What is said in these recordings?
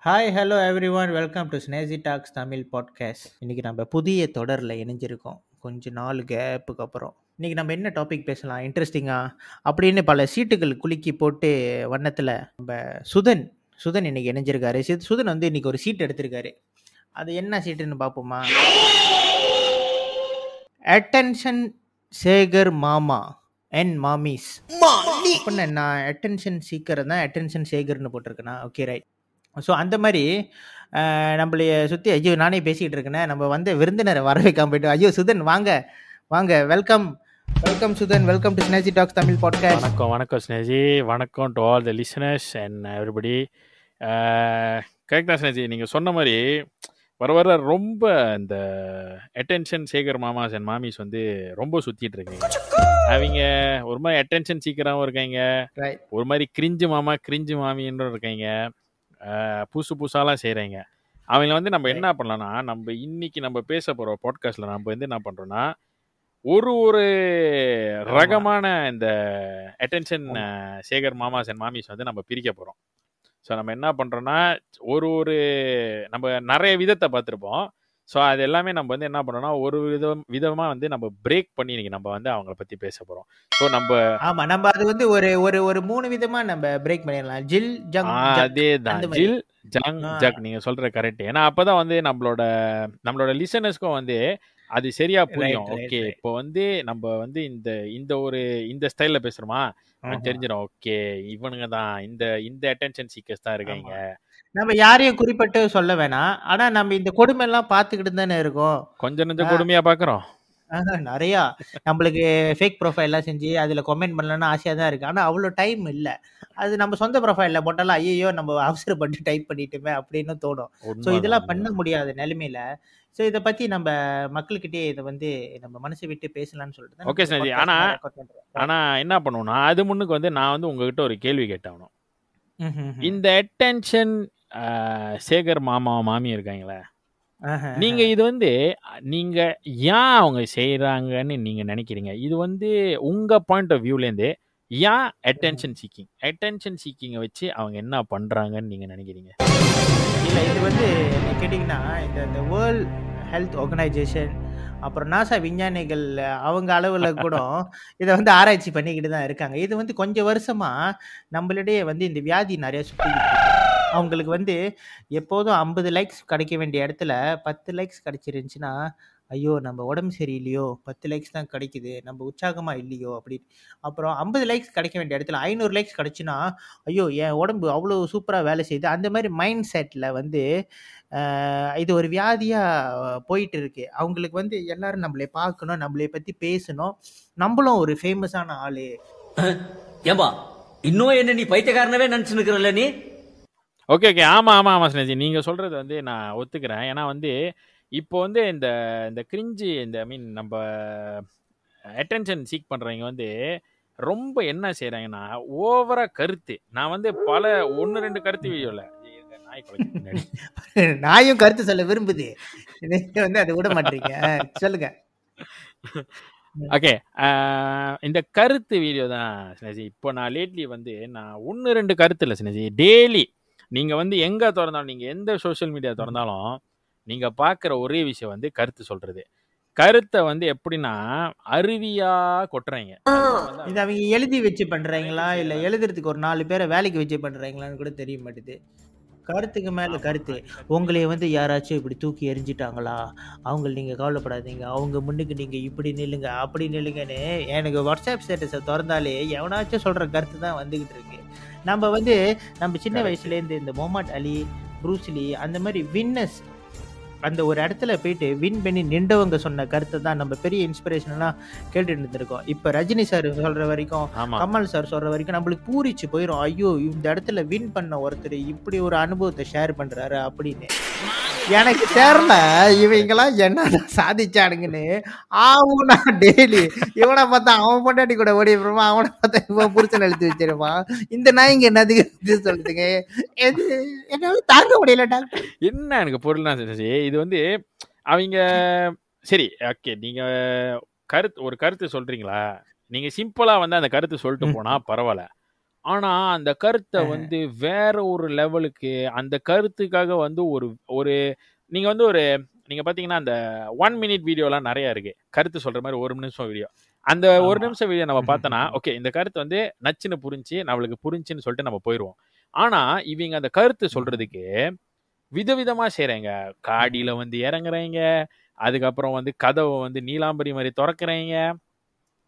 Hi hello every one welcome to Snehi talks Tamil podcast. இன்றைக்கி நம்ம புதிய தொடரில் இணைஞ்சிருக்கோம் கொஞ்ச நாள் கேப்புக்கு அப்புறம். இன்றைக்கி நம்ம என்ன டாபிக் பேசலாம் இன்ட்ரெஸ்டிங்காக அப்படின்னு பல சீட்டுகள் குலுக்கி போட்டு வண்ணத்தில் நம்ம சுதன் இன்னைக்கு இணைஞ்சிருக்காரு. சுதன் வந்து இன்னைக்கு ஒரு சீட் எடுத்திருக்காரு. அது என்ன சீட்டுன்னு பார்ப்போமா? அட்டென்ஷன் சேகர் மாமா அண்ட் மாமிஸ் அப்படின்னு நான் அட்டென்ஷன் சீக்கர் தான் அட்டென்ஷன் சேகர்னு போட்டிருக்கேனா? Okay right. ஸோ அந்த மாதிரி நம்மளைய சுற்றி ஐயோ நானே பேசிகிட்டு இருக்கேனே, நம்ம வந்து விருந்தினரை வர வைக்காம போயிட்டு ஐயோ சுதன் வாங்க வாங்க welcome welcome Sudhan, welcome to Snehi talks Tamil podcast. வணக்கம் ஸ்னேஜி, வணக்கம் to all the listeners and everybody. கரெக்டாக ஸ்னேஜி, நீங்கள் சொன்ன மாதிரி வர ரொம்ப இந்த அட்டென்ஷன் சேகர் மாமாஸ் அண்ட் மாமிஸ் வந்து ரொம்ப சுற்றிட்டு இருக்கீங்க. அவங்க ஒரு மாதிரி அட்டென்ஷன் சீக்கிரமாகவும் இருக்காங்க, ஒரு மாதிரி கிரிஞ்சு மாமா கிரிஞ்சு மாமின்னு இருக்காங்க, புதுசாலாம் செய்கிறாங்க. அவங்கள வந்து நம்ம என்ன பண்ணலாம்னா, நம்ம இன்னைக்கு நம்ம பேச போகிற பாட்காஸ்ட்டில் நம்ம வந்து என்ன பண்ணுறோன்னா, ஒரு ரகமான இந்த அட்டென்ஷன் சேகர் மாமாஸ் அண்ட் மாமிஸ் வந்து நம்ம பிரிக்க போகிறோம். ஸோ நம்ம என்ன பண்ணுறோன்னா, ஒரு நம்ம நிறைய விதத்தை பார்த்துருப்போம். ஸோ அது எல்லாமே நம்ம வந்து என்ன ஒரு விதமாக வந்து நம்ம பிரேக் பண்ணி இன்னைக்கு நம்ம வந்து அவங்கள பற்றி பேச போகிறோம். ஸோ நம்ம அது வந்து ஒரு 3 விதமாக நம்ம பிரேக் பண்ணிடலாம். ஜில் ஜங் அதே தான், ஜில் ஜங் ஜக், நீங்கள் சொல்கிற கரெக்ட். ஏன்னா அப்போ தான் வந்து நம்மளோட லிசனர்ஸ்க்கும் வந்து அது சரியா புரியும். ஓகே, இப்போ வந்து நம்ம வந்து இந்த ஸ்டைல்ல பேசுறோமா, தெரிஞ்சிடும். ஓகே, இவனுங்க தான் இந்த அட்டென்ஷன் சீக்கர்ஸ் தான் இருக்காங்க. நம்ம யாரையும் குறிப்பிட்டு சொல்ல வேணாம். ஆனா நம்ம இந்த கொடுமை எல்லாம் பார்த்துக்கிட்டு தானே இருக்கோம். கொஞ்சம் கொடுமையா பாக்குறோம். நிறையா நம்மளுக்கு ஃபேக் ப்ரொஃபைல்லாம் செஞ்சு அதில் கமெண்ட் பண்ணலன்னு ஆசையாக தான் இருக்குது. ஆனால் அவ்வளோ டைம் இல்லை. அது நம்ம சொந்த ப்ரொஃபைலில் போட்டாலும் ஐயோ நம்ம அவசரப்பட்டு டைப் பண்ணிட்டுமே அப்படின்னு தோணும். ஸோ இதெல்லாம் பண்ண முடியாத நிலைமையில ஸோ இதை பற்றி நம்ம மக்கள்கிட்டே இதை வந்து நம்ம மனசை விட்டு பேசலாம்னு சொல்லிட்டு. ஓகே சரி. ஆனால் என்ன பண்ணுவோம்னா, அது முன்னுக்கு வந்து நான் வந்து உங்ககிட்ட ஒரு கேள்வி கேட்டாகணும். இந்த அட்டென்ஷன் சேகர் மாமா மாமி இருக்காங்களே, நீங்க இது வந்து நீங்க ஏன் அவங்க செய்யறாங்கன்னு நீங்க நினைக்கிறீங்க? இது வந்து உங்க பாயிண்ட் ஆஃப் வியூல இருந்து ஏன் அட்டென்ஷன் சீக்கிங்கை வச்சு அவங்க என்ன பண்றாங்கன்னு நீங்க நினைக்கிறீங்க? இல்லை, இது வந்து கேட்டிங்கன்னா இந்த வேர்ல்ட் ஹெல்த் ஆர்கனைசேஷன் அப்புறம் நாசா விஞ்ஞானிகள் அவங்க அளவில் கூட இதை வந்து ஆராய்ச்சி பண்ணிக்கிட்டு தான் இருக்காங்க. இது வந்து கொஞ்சம் வருஷமாக நம்மளிடையே வந்து இந்த வியாதி நிறைய சுற்றிக்கிட்டு இருக்கு. அவங்களுக்கு வந்து எப்போதும் 50 லைக்ஸ் கிடைக்க வேண்டிய இடத்துல 10 லைக்ஸ் கிடைச்சிருந்துச்சுன்னா, ஐயோ நம்ம உடம்பு சரியில்லையோ, 10 லைக்ஸ் தான் கிடைக்குது, நம்ம உற்சாகமாக இல்லையோ அப்படின்னு. அப்புறம் 50 லைக்ஸ் கிடைக்க வேண்டிய இடத்துல 500 லைக்ஸ் கிடைச்சுன்னா, ஐயோ என் உடம்பு அவ்வளோ சூப்பராக வேலை செய்யுது. அந்த மாதிரி மைண்ட் செட்டில் வந்து இது ஒரு வியாதியாக போயிட்டு இருக்கு. அவங்களுக்கு வந்து எல்லாரும் நம்மளை பார்க்கணும், நம்மளை பற்றி பேசணும், நம்மளும் ஒரு ஃபேமஸான ஆளு. ஏம்பா இன்னும் என்ன நீ பைத்தியக்காரனவே நினச்சுன்னுக்கிறல்ல நீ? ஓகே ஆமாம் ஸ்னேஜி, நீங்கள் சொல்கிறது வந்து நான் ஒத்துக்கிறேன். ஏன்னா வந்து இப்போ வந்து இந்த கிரிஞ்சு நம்ம அட்டென்ஷன் சீக் பண்ணுறவங்க வந்து ரொம்ப என்ன செய்கிறாங்கன்னா, ஓவராக கருத்து. நான் வந்து 1-2 கருத்து வீடியோவில் நாயும் கருத்து சொல்ல விரும்புது, வந்து அதை விட மாட்டீங்க. சொல்லுங்க. ஓகே, இந்த கருத்து வீடியோ தான் ஸ்னேஜி. இப்போ நான் லேட்லி வந்து நான் 1-2 கருத்து இல்லை ஸ்னேஜி, டெய்லி நீங்கள் வந்து எங்கே திறந்தாலும், நீங்கள் எந்த சோஷியல் மீடியா திறந்தாலும் நீங்கள் பார்க்குற ஒரே விஷயம் வந்து கருத்து சொல்கிறது. கருத்தை வந்து எப்படின்னா அருவியாக கொட்டுறாங்க. இது அவங்க எழுதி வச்சு பண்ணுறாங்களா இல்லை எழுதுறதுக்கு ஒரு 4 பேரை வேலைக்கு வச்சு பண்ணுறாங்களான்னு கூட தெரிய மாட்டேது. கருத்துக்கு மேலே கருத்து. உங்களைய வந்து யாராச்சும் இப்படி தூக்கி எறிஞ்சிட்டாங்களா, அவங்கள நீங்கள் கவலைப்படாதீங்க, அவங்க முன்னுக்கு நீங்கள் இப்படி நில்லுங்க அப்படி நில்லுங்கன்னு எனக்கு வாட்ஸ்அப் ஸ்டேட்டஸை திறந்தாலே எவனாச்சும் சொல்கிற கருத்து தான் வந்துக்கிட்டு இருக்கு. நம்ம வந்து நம்ம சின்ன வயசுலேருந்து இந்த முகமது அலி, ப்ரூஸ்லி அந்த மாதிரி வின்னர்ஸ் அந்த ஒரு இடத்துல போயிட்டு வின் பண்ணி நின்றவங்க சொன்ன கருத்தை தான் நம்ம பெரிய இன்ஸ்பிரேஷனெல்லாம் கேட்டுட்டு இருந்திருக்கோம். இப்போ ரஜினி சார் சொல்கிற வரைக்கும், கமல் சார் சொல்கிற வரைக்கும் நம்மளுக்கு பூரிச்சு போயிடும். ஐயோ இந்த இடத்துல வின் பண்ண ஒருத்தர் இப்படி ஒரு அனுபவத்தை ஷேர் பண்ணுறாரு அப்படின்னு. எனக்கு தெரியல இவங்கெல்லாம் என்ன சாதிச்சானுங்கன்னு. ஆவுனா டெய்லி இவனை பார்த்தா அவன் பொண்டாட்டி கூட ஓடி போடுவான், அவனை பார்த்தா இவன் புருஷன் எழுத்து வச்சிருப்பான். இந்த நாய்ங்க என்னதுக்கு சொல்லுதுங்க, என்னால தாங்க முடியல டாக்டர். என்ன எனக்கு பொருள்னா இது வந்து அவங்க சரி ஓகே, நீங்க ஒரு கருத்து சொல்றீங்களா, நீங்க சிம்பிளா வந்து அந்த கருத்து சொல்லிட்டு போனா பரவாயில்ல. ஆனா அந்த கருத்தை வந்து வேற ஒரு லெவலுக்கு அந்த கருத்துக்காக வந்து ஒரு ஒரு நீங்க வந்து ஒரு நீங்க பாத்தீங்கன்னா அந்த 1 மினிட் வீடியோலாம் நிறைய இருக்கு. கருத்து சொல்ற மாதிரி 1 நிமிஷம் வீடியோ. அந்த 1 நிமிஷம் வீடியோ நம்ம பார்த்தோன்னா ஓகே இந்த கருத்து வந்து நச்சுன்னு புரிஞ்சு நம்மளுக்கு புரிஞ்சுன்னு சொல்லிட்டு நம்ம போயிடுவோம். ஆனா இவங்க அந்த கருத்து சொல்றதுக்கு விதவிதமா செய்யறாங்க. காடியில வந்து இறங்குறீங்க, அதுக்கப்புறம் வந்து கதவை வந்து நீலாம்பரி மாதிரி திறக்கிறீங்க,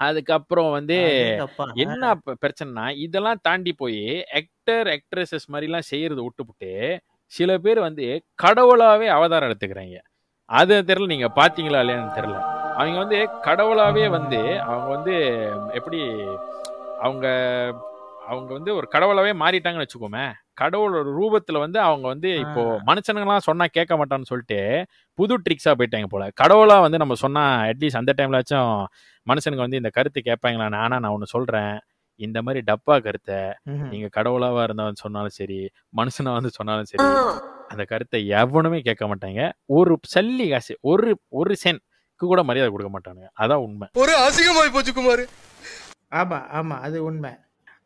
அதுக்கப்புறம் வந்து என்ன பிரச்சனைனா இதெல்லாம் தாண்டி போய் ஆக்ட்ரஸஸ் மாதிரிலாம் செய்யறது விட்டுப்புட்டு சில பேர் வந்து கடவுளாவே அவதாரம் எடுத்துக்கிறாங்க. அது தெரியல, நீங்க பாத்தீங்களா இல்லையான்னு தெரியல. அவங்க வந்து கடவுளாவே வந்து அவங்க வந்து எப்படி அவங்க அவங்க வந்து ஒரு கடவுளாவே மாறிட்டாங்கன்னு வச்சுக்கோமே. கடவுளோட ரூபத்துல வந்து அவங்க வந்து இப்போ மனுஷனுங்கெல்லாம் சொன்னா கேட்க மாட்டான்னு சொல்லிட்டு புது ட்ரிக்ஸா போயிட்டாங்க போல. கடவுளா வந்து நம்ம சொன்னா அட்லீஸ்ட் அந்த டைம்லாச்சும் மனுஷனுக்கு வந்து இந்த கருத்து கேட்பாங்களா. ஆனா நான் ஒண்ணு சொல்றேன், இந்த மாதிரி டப்பா கருத்தை நீங்க கடவுளாவா இருந்தாலும் சொன்னாலும் சரி, மனுஷனா வந்து சொன்னாலும் சரி, அந்த கருத்தை எவனுமே கேட்க மாட்டாங்க. ஒரு சல்லி காசு ஒரு சென்ட்க்கு கூட மரியாதை கொடுக்க மாட்டாங்க. அதான் உண்மை. ஒரு அசிங்கமாய் போச்சு குமார். ஆமா ஆமா அது உண்மை.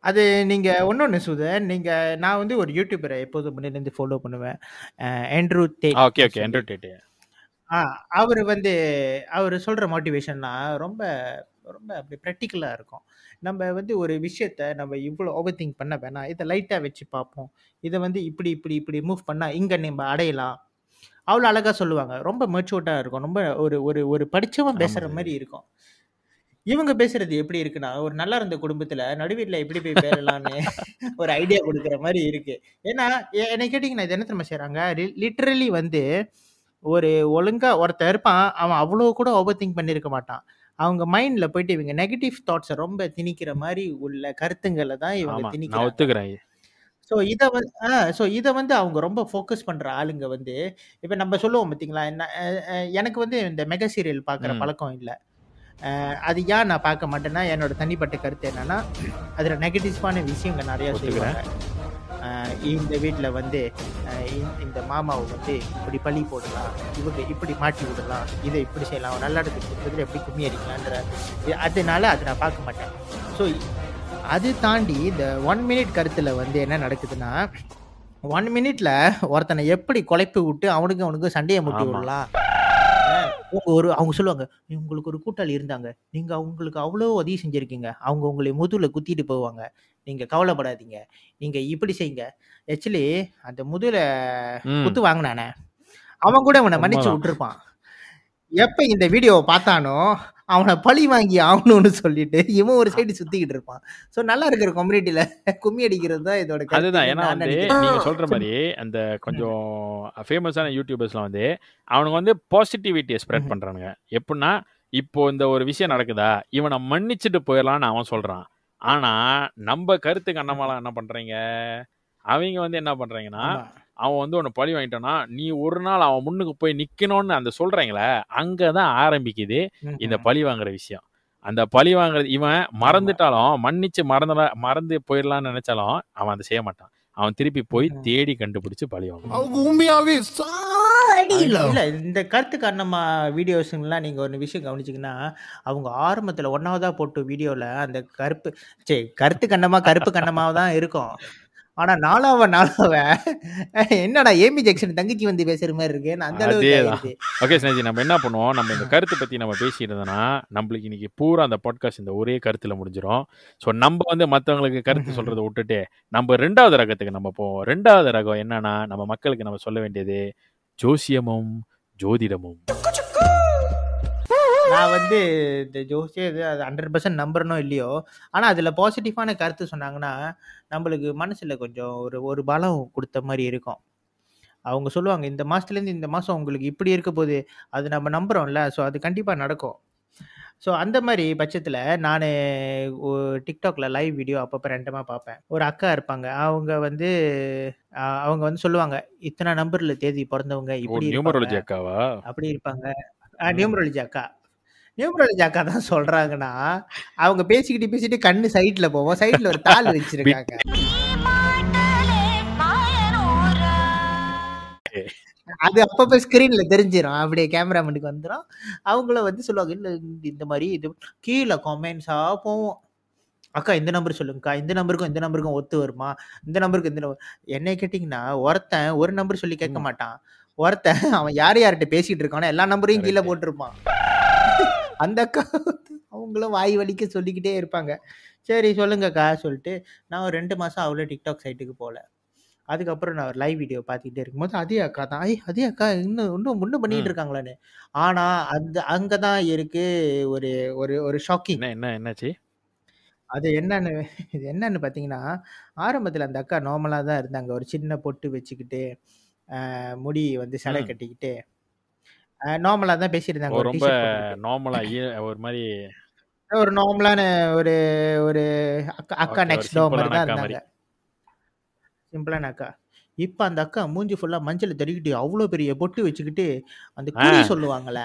அது நீங்க ஒன்னொன்னு சுதன், நான் வந்து ஒரு யூடியூபரை எப்போதும் முன்னிலிருந்து ஃபாலோ பண்ணுவேன். Andrew Tate. Okay okay Andrew Tate. அவர் வந்து அவர் சொல்ற மோட்டிவேஷன்லாம் ரொம்ப ரொம்ப அப்படி ப்ராக்டிக்கலாக இருக்கும். நம்ம வந்து ஒரு விஷயத்த நம்ம இவ்வளோ ஓவர் திங்க் பண்ண வேணாம், இதை லைட்டாக வச்சு பார்ப்போம், இதை வந்து இப்படி இப்படி இப்படி மூவ் பண்ணால் இங்கே நம்ம அடையலாம். அவ்வளோ அழகாக சொல்லுவாங்க. ரொம்ப மெச்சூர்டாக இருக்கும். ரொம்ப ஒரு ஒரு ஒரு படித்தவன் பேசுகிற மாதிரி இருக்கும். இவங்க பேசுறது எப்படி இருக்குன்னா, ஒரு நல்லா இருந்த குடும்பத்துல நடுவீட்டில் எப்படி போய் பேரலான்னு ஒரு ஐடியா கொடுக்குற மாதிரி இருக்கு. ஏன்னா என்னை கேட்டிங்கன்னா இது என்ன தெரியுமா செய்கிறாங்க, லிட்ரலி வந்து ஒரு ஒழுங்கா ஒருத்தன் இருப்பான், அவன் அவ்வளோ கூட ஓவர் திங்க் பண்ணியிருக்க மாட்டான். அவங்க மைண்ட்ல போயிட்டு இவங்க நெகட்டிவ் தாட்ஸை ரொம்ப திணிக்கிற மாதிரி உள்ள கருத்துங்களை தான் இவங்க நான் திணிக்கிறாங்க. ஒத்துக்கிறேன். ஸோ இதை வந்து அவங்க ரொம்ப ஃபோக்கஸ் பண்ற ஆளுங்க வந்து இப்போ நம்ம சொல்லுவோம் பார்த்தீங்களா, எனக்கு வந்து இந்த மெகா சீரியல் பார்க்குற பழக்கம் இல்லை. அது ஏன் நான் பார்க்க மாட்டேன்னா, என்னோட தனிப்பட்ட கருத்து என்னன்னா, அதில் நெகட்டிவான விஷயங்கள் நிறையா செய்வாங்க. இந்த வீட்டில் வந்து இந்த மாமாவை வந்து இப்படி பழி போடலாம், இவங்க இப்படி மாட்டி விடலாம், இதை இப்படி செய்யலாம், நல்ல இடத்துக்கு கொடுத்ததுல எப்படி கும்மி அடிக்கலான்ற அதனால அதை நான் பார்க்க மாட்டேன். ஸோ அது தாண்டி இந்த 1 மினிட் கருத்தில் வந்து என்ன நடக்குதுன்னா, 1 மினிட்ல ஒருத்தனை எப்படி குழப்பி விட்டு அவனுக்கு சண்டையை முட்டி விடலாம். அவங்க சொல்லுவாங்க, உங்களுக்கு ஒரு கூட்டாளி இருந்தாங்க, நீங்க அவங்களுக்கு அவ்வளோ உதவி செஞ்சிருக்கீங்க, அவங்க உங்களை முதுகுல குத்திட்டு போவாங்க, நீங்க கவலைப்படாதீங்க, நீங்க இப்படி செய்யுங்க. ஆக்சுவலி அந்த முதுகுல குத்து வாங்கினானே அவன் கூட அவனை மன்னிச்சு விட்டுருப்பான். எப்ப இந்த வீடியோவை பார்த்தானோ அவனை பழி வாங்கி ஆகணும்னு சொல்லிட்டு இவன் ஒரு சைடு சுத்திக்கிட்டு இருப்பான். ஸோ நல்லா இருக்கிற கம்யூனிட்டியில கும்மி அடிக்கிறது தான் இதோட அதுதான். ஏன்னா வந்து நீங்க சொல்ற மாதிரி அந்த கொஞ்சம் ஃபேமஸான யூடியூபர்ஸ்லாம் வந்து அவனுக்கு வந்து பாசிட்டிவிட்டியை ஸ்ப்ரெட் பண்றானுங்க. எப்படின்னா இப்போ இந்த ஒரு விஷயம் நடக்குதா, இவனை மன்னிச்சுட்டு போயிடலான்னு அவன் சொல்றான். ஆனா நம்ம கருத்து கண்ணமாலாம் என்ன பண்றீங்க, அவங்க வந்து என்ன பண்றாங்கன்னா, அவன் வந்து உன்னை பழி வாங்கிட்டானா நீ ஒரு நாள் அவன் முன்னுக்கு போய் நிக்கணும்னு அந்த சொல்றாங்களே, அங்கதான் ஆரம்பிக்குது இந்த பழி வாங்குற விஷயம். அந்த பழி வாங்குறது இவன் மறந்துட்டாலும் மன்னிச்சு மறந்து போயிடலாம்னு நினைச்சாலும் அவன் அதை செய்ய மாட்டான். அவன் திருப்பி போய் தேடி கண்டுபிடிச்சு பழி வாங்குவான். இல்ல இந்த கருத்து காரணமா வீடியோஸ்லாம் நீங்க ஒரு விஷயம் கவனிச்சீங்கன்னா, அவங்க ஆரம்பத்துல 1ஆவதா போட்ட வீடியோல அந்த கருத்து கண்ணமாவ தான் இருக்கும். ஆனா நாளாவ என்னடா ஏமி ஜாக்சன் தங்கச்சி வந்து பேசுற மாதிரி இருக்கு, அந்த அளவுக்கு. ஓகே ஸ்னேஜி, நம்ம என்ன பண்ணுவோம், நம்ம இந்த கருத்தை பத்தி நம்ம பேசிட்டு இருந்தோம்னா நம்மளுக்கு இன்னைக்கு பூரா அந்த பாட்காஸ்ட் இந்த ஒரே கருத்துல முடிஞ்சிடும். ஸோ நம்ம வந்து மற்றவங்களுக்கு கருத்து சொல்றதை விட்டுட்டு நம்ம 2வது ரகத்துக்கு நம்ம போவோம். 2வது ரகம் என்னன்னா, நம்ம மக்களுக்கு நம்ம சொல்ல வேண்டியது ஜோசியமும் ஜோதிடமும். நான் வந்து இந்த ஜோசியம் இது அது 100% நம்புறனோ இல்லையோ, ஆனா அதுல பாசிட்டிவான கருத்து சொன்னாங்கன்னா நம்மளுக்கு மனசுல கொஞ்சம் ஒரு பலம் கொடுத்த மாதிரி இருக்கும். அவங்க சொல்லுவாங்க, இந்த மாசத்துலேருந்து இந்த மாசம் உங்களுக்கு இப்படி இருக்க போகுது, அது நம்ம நம்புறோம்ல, ஸோ அது கண்டிப்பா நடக்கும். ஸோ அந்த மாதிரி பட்சத்தில் நான் டிக்டாக்ல லைவ் வீடியோ அப்பப்போ ரெண்டமாக பார்ப்பேன். ஒரு அக்கா இருப்பாங்க, அவங்க வந்து சொல்லுவாங்க, இத்தனை நம்பர்ல தேதி பிறந்தவங்க இப்படி நியூமராலஜி அக்காவா அப்படி இருப்பாங்க. நியூமராலஜி அக்கா தான் சொல்றாங்கன்னா, அவங்க பேசிட்டு கண்ணு சைட்ல போவோம், சைட்ல ஒரு தாள் வச்சிருக்காங்க. அது அப்பப்போ ஸ்கிரீன்ல தெரிஞ்சிடும், அப்படியே கேமராமேனுக்கு வந்துடும். அவங்கள வந்து சொல்லுவாங்க, இல்லை இந்த மாதிரி இது கீழே கமெண்ட்ஸா போவோம், அக்கா இந்த நம்பர் சொல்லுங்கக்கா, இந்த நம்பருக்கும் ஒத்து வருமா? இந்த நம்பருக்கு இந்த நம்பர். என்னைய கேட்டீங்கன்னா, ஒருத்தன் ஒரு நம்பர் சொல்லி கேட்க ம். மாட்டான். ஒருத்தன் அவன் யார்கிட்ட பேசிட்டு இருக்கானோ எல்லா நம்பரையும் கீழ கரெக்ட். போட்டிருப்பான். அந்த அக்கா வந்து அவங்களும் வாய் வலிக்க சொல்லிக்கிட்டே இருப்பாங்க. சரி சொல்லுங்கக்கா சொல்லிட்டு, நான் ஒரு 2 மாசம் அவ்வளோ டிக்டாக் சைட்டுக்கு போல. அதுக்கப்புறம் நான் ஒரு லைவ் வீடியோ பார்த்துக்கிட்டே இருக்கும்போது, அதே அக்கா தான். அதே அக்கா இன்னும் பண்ணிட்டு ம். இருக்காங்களான்னு. ஆனா, அங்க தான் இருக்கு ஒரு ஒரு ஒரு ஷாக்கிங். என்னாச்சு? அது என்னன்னு இது என்னன்னு பார்த்தீங்கன்னா, ஆரம்பத்தில அந்த அக்கா நார்மலா தான் இருந்தாங்க. ஒரு சின்ன பொட்டு வச்சுக்கிட்டு, முடி வந்து சடை ம். கட்டிக்கிட்டு, நார்மலா தான் பேசியிருந்தாங்க. ஒரு டீ ரொம்ப ஷர்ட் போட்டுக்கிட்டு. நார்மலா ஒரு மாரி ஒரு நார்மலான ஒரு ஒரு அக்கா அக்கா ஓகே. ஒரு நெக்ஸ்ட் டோர் மாரி சிம்பிளான தான் அக்கா இருந்தாங்க. மாரி. சிம்பிளான அக்கா. இப்ப அந்த அக்கா மூஞ்சி ஃபுல்லா மஞ்சள தடவிக்கிட்டு, அவ்ளோ பெரிய பொட்டு வச்சுக்கிட்டு, அந்த ஆ. குறி சொல்லுவாங்கல்ல,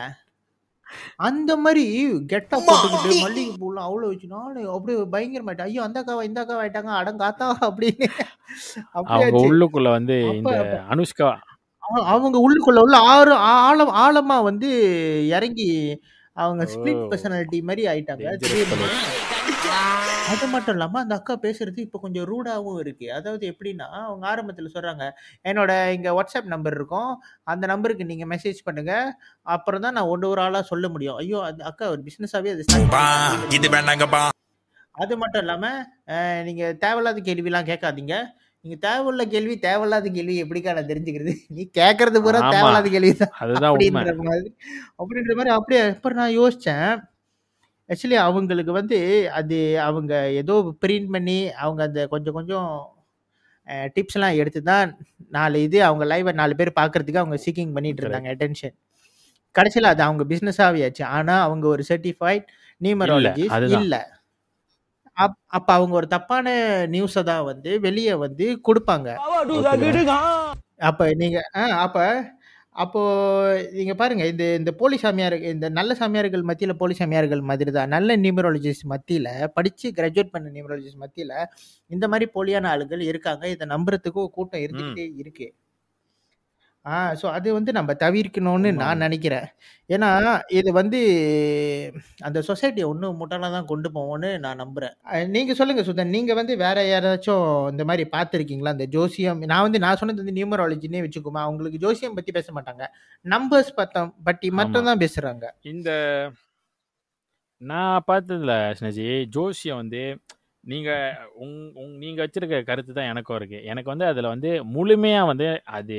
அந்த மாரி கெட்டப் போட்டுக்கிட்டு, மல்லிகை பூலாம் அவ்ளோ வச்சு நானு அப்படியே பயங்கரமாயிட்டேன். ஐயோ! அந்த அக்காவா, இந்த அக்காவா ஆயிட்டாங்க. அடங்காத்தா அப்படின்னு அவங்க அப்படியாச்சு. உள்ளுக்குள்ள வந்து அப்ப இந்த அப்ப அனுஷ்கா அவங்க உள்ளுக்குள்ள உள்ள ஆழமா வந்து இறங்கி, அவங்க ஸ்பிளிட் ஓ! பெர்சனாலிட்டி மாரி ஆயிட்டாங்க டேஞ்சரஸ் திடீர்னு. ஃபெலோஸ். அது மட்டும் இல்லாம, அந்த அக்கா பேசுறது இப்ப கொஞ்சம் ரூடாவும் இருக்கு. அதாவது எப்படின்னா, அவங்க ஆரம்பத்துல சொல்றாங்க, "என்னோட இங்க WhatsApp நம்பர் இருக்கும். அந்த நம்பருக்கு நீங்க மெசேஜ் பண்ணுங்க. அப்புறம் தான் நான் ஒரு ஆளா சொல்ல முடியும்." ஐயோ! அந்த அக்கா ஒரு பிசினஸாவே அத ஸ்டார்ட் பண்ணிட்டாங்க. இது வேண்டாங்கப்பா. அது மட்டும் இல்லாம, நீங்க தேவையில்லாத கேள்விலாம் கேட்காதீங்க. நீங்க தேவையில்லாத கேள்வி எப்படிக்கா நான் தெரிஞ்சுக்கிறது? நீ கேட்கறது பூரா ஆமா. தேவையில்லாத கேள்வி தான். அதுதான் உண்ம. அப்படின்ற மாரி அப்படியே அப்புறம் நான் யோசிச்சேன். ஆக்சுவலி அவங்களுக்கு வந்து அது அவங்க ஏதோ பிரிண்ட் பண்ணி, அவங்க அந்த கொஞ்சம் கொஞ்சம் டிப்ஸ்லாம் எடுத்து தான் 4 அவங்க லைவ 4 பேர் பார்க்கறதுக்கு அவங்க சீக்கிங் பண்ணிட்டு இருந்தாங்க கரெக்ட். அட்டென்ஷன். கடைசியில அது அவங்க பிசினஸாவே ஆச்சு. ஆனா அவங்க ஒரு சர்டிஃபைட் இல்ல. நியூமராலஜிஸ்ட் அதுதான். இல்ல. அப்ப அவங்க ஒரு தப்பான நியூஸ தான் வந்து வெளிய வந்து குடுப்பாங்க. ஒத்துக்கிறேன். அப்ப நீங்க அப்ப அப்போ நீங்க பாருங்க, இந்த இந்த போலி சாமியார் இந்த நல்ல சாமியார்கள் மத்தியில போலி சாமியார்கள் மாதிரி தான். நல்ல நியூமராலஜிஸ்ட் மத்தியில படிச்சு கிராஜுவேட் பண்ண நியூமராலஜிஸ்ட் மத்தியில இந்த மாரி போலியான ஆளுகள் இருக்காங்க. இத நம்புறதுக்கும் கூட்டம் ம். இருந்துகிட்டே இருக்கு. ஸோ அது வந்து நம்ம தவிர்க்கணும்னு உண்ம, நான் உண்ம. நெனைக்கிறேன். ஏன்னா, இது வந்து அந்த சொசைட்டிய இன்னும் முட்டாளா தான் கொண்டு போகும்னு நான் நம்புறேன். நீங்க சொல்லுங்க சுதன். நீங்க வந்து வேற யாராச்சும் இந்த மாரி பார்த்துருக்கீங்களா? இந்த ஜோசியம் நான் சொன்னது வந்து நியூமராலஜின்னே வச்சுக்குவோமே. அவங்களுக்கு ஜோசியம் பத்தி பேச மாட்டாங்க. நம்பர்ஸ் பத்தி ஆமா. மட்டும் தான் பேசுறாங்க. இந்த நான் பார்த்ததுல சினேஜி, ஜோசியம் வந்து நீங்க நீங்க வச்சிருக்க கருத்து தான் எனக்கும் இருக்கு. எனக்கு வந்து அதுல வந்து முழுமையா வந்து அது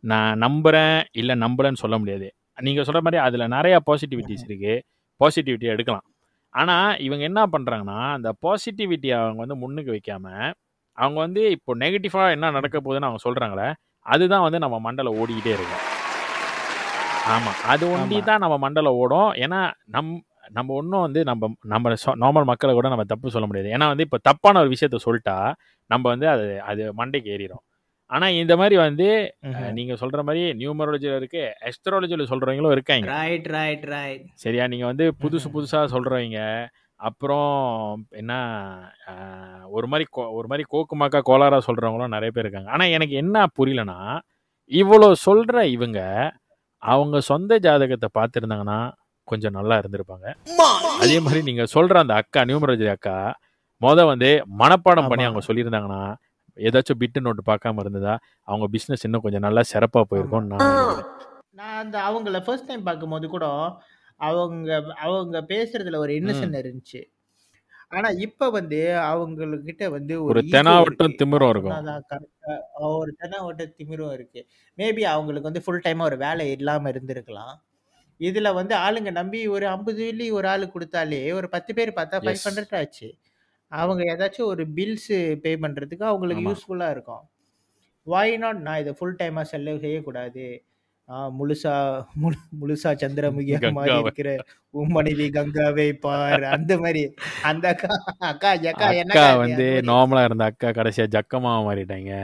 நான் நம்புறேன், இல்ல நம்பலன்னு சொல்ல முடியாது. நீங்க சொல்ற மாரி அதுல நெறைய பாசிட்டிவிட்டீஸ் இருக்கு. பாசிட்டிவிட்டிய எடுக்கலாம். ஆனா, இவங்க என்ன பண்றாங்கன்னா, அந்த பாசிட்டிவிட்டிய அவங்க வந்து முன்னுக்கு வைக்காம, அவங்க வந்து இப்போ நெகட்டிவா என்ன நடக்க போகுதுன்னு அவங்க சொல்றாங்கல்ல, அதுதான் வந்து நம்ம மண்டைல ஓடிக்கிட்டே இருக்கு. ஆமா. அது ஒண்டி ஆமா. தான் நம்ம மண்டைல ஓடும். ஏன்னா, நம்ம ஒண்ணும் வந்து நம்ம நார்மல் மக்கள கூட நம்ம தப்பு சொல்ல முடியாது. ஏன்னா வந்து இப்ப தப்பான ஒரு விஷயத்த சொல்ட்டா, நம்ம வந்து அது மண்டைக்கு ஏறிரும். ஆனா இந்த மாரி வந்து ம்ஹ்ம். நீங்க சொல்ற மாரி நியூமராலஜில இருக்கு, அஸ்ட்ராலஜில சொல்றவங்களும் இருக்காய்ங்க. ரைட். சரியா? நீங்க வந்து புதுசு ம்ஹ்ம். புதுசா சொல்றவங்க, அப்புறம் என்ன அ ஒரு மாரி கோக்குமாக்கா கோளாறா சொல்றவங்களும் நெறைய பேர் இருக்காங்க. ஆனா எனக்கு என்ன புரியலன்னா, இவ்வளோ சொல்ற இவங்க, அவங்க சொந்த ஜாதகத்த பார்த்திருந்தாங்கன்னா, கொஞ்சம் நல்லா இருந்திருப்பாங்க. அதே மாரி நீங்க சொல்ற அந்த அக்கா, நியூமராலஜி அக்கா, வந்து மனப்பாடம் பண்ணி ஆமா. அவங்க சொல்லியிருந்தாங்கன்னா, ஏதாச்சும் பிட்டு நோட்டு பார்க்காம இருந்ததா, அவங்க பிசினஸ் இன்னும் கொஞ்சம் நல்லா சிறப்பா ஆமா. போயிருக்கும்னு நான் நெனைக்கிறேன். நான் அந்த அவங்கள ஃபர்ஸ்ட் டைம் பார்க்கும்போது கூட, அவங்க அவங்க பேசுறதுல ஒரு ம். இன்னசென்ட் இருந்துச்சு. ஆனா இப்ப வந்து அவங்ககிட்ட வந்து ஒரு ஒரு ஈகோ இருக்கு. தெனாவட்டும் திமிரும் நான் சொன்னா இருக்கும். தான் கரெக்ட்டா ஒரு தெனாவட்ட திமிரும் இருக்கு. மேபி அவங்களுக்கு வந்து ஃபுல் டைமா ஒரு வேலை இல்லாம இருந்திருக்கலாம். இதுல வந்து ஆளுங்க நம்பி ஒரு 50 வெள்ளி ஒரு ஆளுக்கு குடுத்தாலே, ஒரு 10 பேர் பார்த்தா எஸ். 500 ஆச்சு. அவங்க ஏதாச்சும் ஒரு பில்ஸ் பே பண்றதுக்கு அவங்களுக்கு ஆமா. யூஸ்ஃபுல்லா இருக்கும். வை நாட் நான் இத ஃபுல் டைமா செலவு செய்யக்கூடாது. முழுசா முழுசா சந்திரமுகியா மாறி கங்காவ. இருக்கிற உன் மனைவி கங்காவை பார். அந்த மாரி. அந்த அக்கா அக்கா அக்கா அக்கா என்னக்கா இது? வந்து அந்த மாரி. நார்மலா இருந்த அக்கா கடைசியா ஜக்கமாவ மாறிட்டாய்ங்க.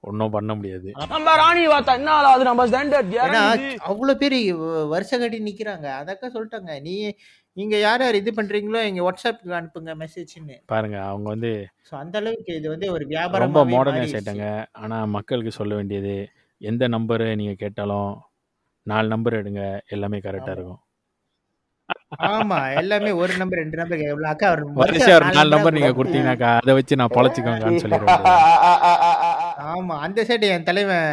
ஒண்ணும் பண்ண முடியாது. நம்ம ராணி வார்த்தை என்ன அது நம்ம ஸ்டாண்டர்ட் ஏன்னா இறங்குது. அவ்ளோ பேரு வருஷ கட்டி நிக்கிறாங்க. அந்த அக்கா சொல்ட்டாங்க. நீங்க யார் யார் இது பண்றீங்களோ எங்க WhatsAppக்கு அனுப்புங்க மெசேஜ்ன்னு. பாருங்க, அவங்க வந்து ஸோ அந்த அளவுக்கு இது வந்து ஒரு ரொம்ப வியாபாரமாவே மாடர்னைஸ் மாறிருச்சு. ஆயிட்டாங்க. ஆனா மக்களுக்கு சொல்ல வேண்டியது, எந்த நம்பர நீங்க கேட்டாலும் 4 நம்பர் எடுங்க. எல்லாமே கரெக்ட்டா ஆமா. இருக்கும். ஆமா. எல்லாமே 1 நம்பர் 2 நம்பர் எவ்வளோ அக்கா வரிசையா வரிசையா ஒரு 4 4 நம்பரா நம்பர் நீங்க கொடுங்க. குடுத்தீங்கன்னாக்கா, அத வச்சு நான் பொழச்சுக்கோங்கன்னு சொல்லிற வேண்டியதுதான். ஆமா. அந்த சைடு என் தலைவன்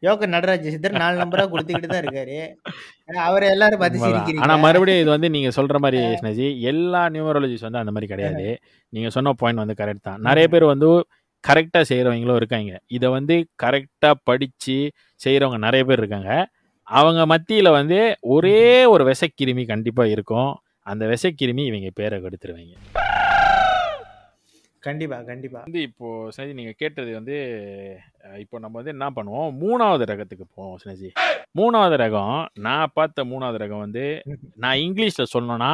யோகன் நடராஜ சித்தர் 4 நம்பரா குடுத்துக்கிட்டு தான் இருக்காரு. அவர எல்லாரும் பார்த்து உண்மதான். சிரிக்கிறீங்க. ஆனா மறுபடியும் இது வந்து நீங்க சொல்ற மாரி ஸ்னேஜி, எல்லா நியூமராலஜிஸ்ட் வந்து அந்த மாரி கிடையாது. நீங்க சொன்ன பாயிண்ட் வந்து கரெக்ட் தான். நெறைய பேர் வந்து கரெக்ட்டா செய்றவங்களும் இருக்காய்ங்க. இத வந்து கரெக்ட்டா படிச்சு செய்றவங்க நெறைய பேர் இருக்காங்க. அவங்க மத்தியில வந்து ஒரே ஒரு விஷக்கிருமி கண்டிப்பா இருக்கும். அந்த விஷக்கிருமி இவங்க பேர கெடுத்துருவாய்ங்க. கண்டிப்பா, கண்டிப்பா. வந்து இப்போ ஸ்னேஜி நீங்க கேட்டது வந்து இப்போ நம்ம வந்து என்ன பண்ணுவோம், 3வது ரகத்துக்கு போவோம் ஸ்னேஜி. 3வது ரகம், நான் பார்த்த 3வது ரகம் வந்து நான் இங்கிலீஷ்ல சொல்லணும்னா,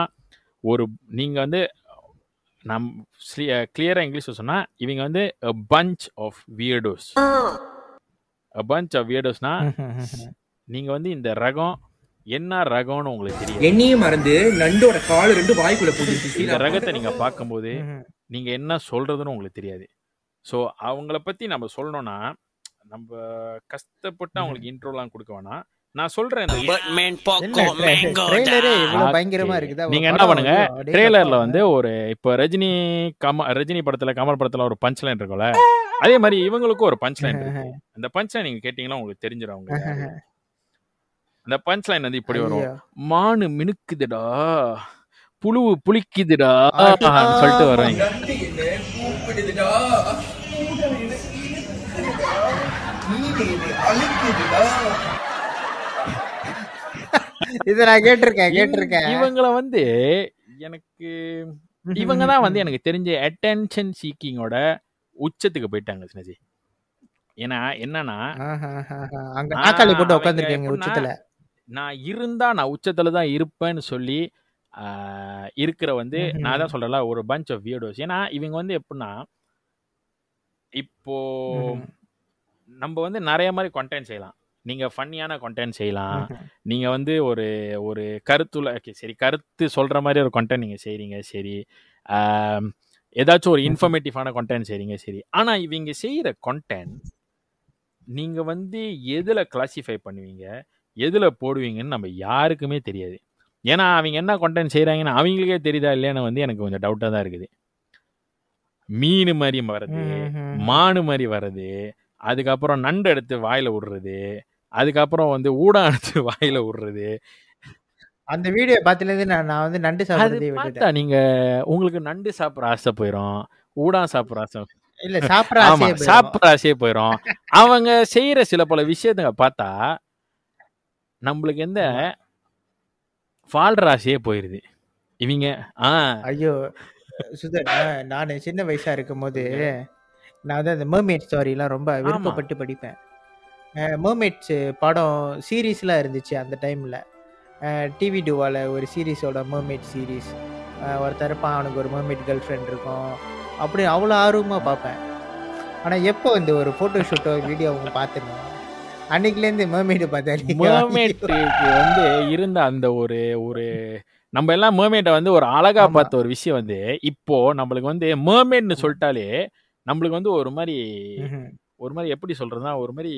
நீங்க வந்து நம் கிளியரா இங்கிலீஷ்ல சொன்னா, இவங்க வந்து a bunch of weirdos. a bunch of weirdos-னா நீங்க வந்து இந்த ரகம் என்ன ரகம்னு உங்களுக்கு தெரியாது. என்னையும் மறந்து நண்டோட கால் 2 வாய்க்குள்ள போட்டுச்சு. இந்த ரகத்தை நீங்க பார்க்கும்போது நீங்க என்ன சொல்றதுன்னு உங்களுக்கு தெரியாது. ஸோ அவங்கள பத்தி நம்ம சொல்லணும்னா, நம்ம கஷ்டப்பட்டு அவங்களுக்கு இன்ட்ரோலாம் கொடுக்க வேணாம். நான் சொல்றேன் இந்த ட்ரெய்லரே இவ்வளவு பயங்கரமா இருக்குதா? நீங்க என்ன பண்ணுங்க, ட்ரெய்லர்ல வந்து ஒரு இப்போ ரஜினி படத்துல கமல் படத்துல ஒரு பஞ்ச் லைன் இருக்கும்ல, அதே மாதிரி இவங்களுக்கும் ஒரு பஞ்ச் லைன் இருக்கு. அந்த பஞ்ச் லைன் நீங்க கேட்டீங்கன்னா உங்களுக்கு தெரிஞ்சிடும் அவங்க யாரு. அந்த பஞ்ச் லைன் வந்து இப்படி வரும், மானு மினுக்குதுடா, புழுவு புளிக்குதுடா சொல்லிட்டு வருவாங்க. இத நான் கேட்டிருக்கேன். இவங்கள வந்து எனக்கு இவங்க தான் வந்து எனக்கு தெரிஞ்ச அட்டென்ஷன் சீக்கிங்கோட உச்சத்துக்கு போயிட்டாங்க ஸ்னேஜி. ஏன்னா என்னன்னா, அங்க நாக்காளி போட்டு உட்கார்ந்திருக்கீங்க உச்சத்துல. நான் இருந்தா நான் உச்சத்துல தான் இருப்பேன்னு சொல்லி இருக்கிற வந்து நான் தான் சொல்றேன்ல, ஒரு பஞ்ச் ஆஃப் வியர்டோஸ். ஏன்னா இவங்க வந்து எப்படின்னா, இப்போ நம்ம வந்து நிறைய மாதிரி கண்டென்ட் செய்யலாம். நீங்க ஃபன்னியான கண்டென்ட் செய்யலாம். நீங்க வந்து ஒரு கருத்து சொல்ற மாதிரி ஒரு கண்டென்ட் நீங்க செய்றீங்க, சரி. ஏதாச்சும் ஒரு இன்ஃபர்மேட்டிவான கண்டென்ட் செய்றீங்க, சரி. ஆனா இவங்க செய்யற கண்டென்ட் நீங்க வந்து எதுல கிளாசிஃபை பண்ணுவீங்க, எதுல போடுவீங்கன்னு நம்ம யாருக்குமே தெரியாது. ஏன்னா அவங்க என்ன கண்டென்ட் செய்றாங்கன்னு அவங்களுக்கே தெரியுதா இல்லையான்னு வந்து எனக்கு கொஞ்சம் டவுட்டா தான் இருக்குது. மீன் மாதிரி வர்றது, மானு மாதிரி வர்றது, அதுக்கப்புறம் நண்டு எடுத்து வாயில விடுறது, அதுக்கப்புறம் வந்து ஊடம் எடுத்து வாயில விடுறது. அந்த வீடியோ பார்த்துலேருந்து நான் வந்து நண்டு சாப்பிடுறதே விட்டுட்டேன். நீங்க உங்களுக்கு நண்டு சாப்பிட்ற ஆசை போயிடும், ஊடம் சாப்பிட்ற ஆசை இல்ல சாப்பிட்ற ஆசையே போயிடும். அவங்க செய்யற சில பல விஷயத்துங்க பார்த்தா நம்மளுக்கு எந்த வாழ்ற ஆசையே போயிருது. இவங்க ஐயோ சுதர், நான் சின்ன வயசா இருக்கும் போது நான் வந்து அந்த மர்மேட் ஸ்டோரிலாம் ரொம்ப விருப்பப்பட்டு படிப்பேன். மர்மேட்ஸ் படம் சீரீஸ்லாம் இருந்துச்சு அந்த டைமில். டிவி டூவால் ஒரு சீரீஸோட மர்மேட் சீரீஸ். ஒருத்தர் இருப்பான், அவனுக்கு ஒரு மர்மேட் கேர்ள் ஃப்ரெண்ட் இருக்கும். அப்படி அவ்வளோ ஆர்வமாக பார்ப்பேன். ஆனால் எப்போ இந்த ஒரு ஃபோட்டோ ஷூட்டோ வீடியோ அவங்க பார்த்துருந்தோம், அன்னைக்குலேருந்து மர்மேடு பார்த்தேன். மர்மேட்டுக்கு வந்து இருந்த அந்த ஒரு நம்ம எல்லாம் மர்மேட்டை வந்து ஒரு அழகா பார்த்த ஒரு விஷயம் வந்து இப்போ நம்மளுக்கு வந்து மர்மேட்னு சொல்லிட்டாலே நம்மளுக்கு வந்து ஒரு மாதிரி எப்படி சொல்றதுன்னா ஒரு மாதிரி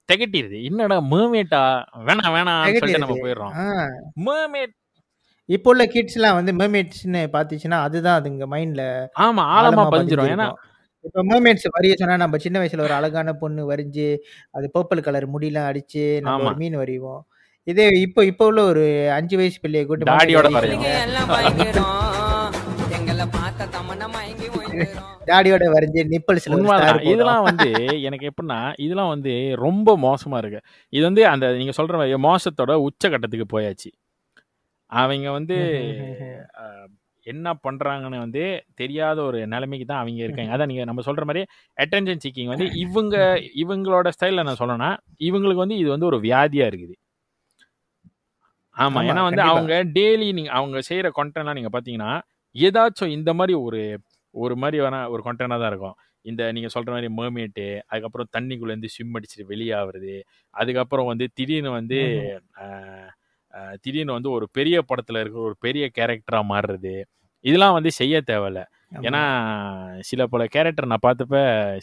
திகட்டிடுது. என்னடா மர்மேட்டா, வேணாம் சொல்லிட்டு நம்ம போயிடுறோம். மர்மேட் இப்போ உள்ள கிட்ஸ்லாம் வந்து மர்மேட்ஸ்னு பார்த்துச்சுன்னா அதுதான் அதுங்க மைண்ட்ல ஆழமா பதிஞ்சிரும். ஏன்னா இப்போ மர்மேட்ஸ் வரைய சொன்னா நம்ம சின்ன வயசுல ஒரு அழகான பொண்ணு வரைஞ்சு அது பர்பிள் கலர் முடியெல்லாம் அடிச்சு நம்ம மீன் வரைவோம். இதே இப்போ உள்ள ஒரு 5 வயசு பிள்ளைய கூட்டு தாடியோட வரைஞ்சு நிப்பல்ஸ்ல. இதெல்லாம் வந்து எனக்கு எப்படின்னா, இதெல்லாம் வந்து ரொம்ப மோசமா இருக்கு. இது வந்து அந்த நீங்க சொல்ற மாதிரி மோசத்தோட உச்சகட்டத்துக்கு போயாச்சு. அவங்க வந்து என்ன பண்றாங்கன்னு வந்து தெரியாத ஒரு நிலைமைக்கு தான் அவங்க இருக்காங்க. அதான் நீங்க நம்ம சொல்ற மாதிரி அட்டென்ஷன் சீக்கிங் வந்து இவங்களோட ஸ்டைல்ல நான் சொல்லணும்னா இவங்களுக்கு வந்து இது வந்து ஒரு வியாதியா இருக்குது. ஆமா, ஏன்னா வந்து அவங்க டெய்லி நீங்க அவங்க செய்யற கண்டென்ட்லாம் நீங்க பாத்தீங்கன்னா ஏதாச்சும் இந்த மாதிரி ஒரு மாதிரி வேணா ஒரு கண்டென்ட்டா தான் இருக்கும். இந்த நீங்க சொல்ற மாதிரி மர்மேட்டு, அதுக்கப்புறம் தண்ணிக்குள்ள இருந்து ஸ்விம் அடிச்சுட்டு வெளியாகிறது, அதுக்கப்புறம் வந்து திடீர்னு வந்து ஒரு பெரிய படத்துல இருக்கிற ஒரு பெரிய கேரக்டரா மாறுறது. இதெல்லாம் வந்து செய்ய தேவையில்ல. ஏன்னா சில பல கேரக்டர் நான் பார்த்தப்ப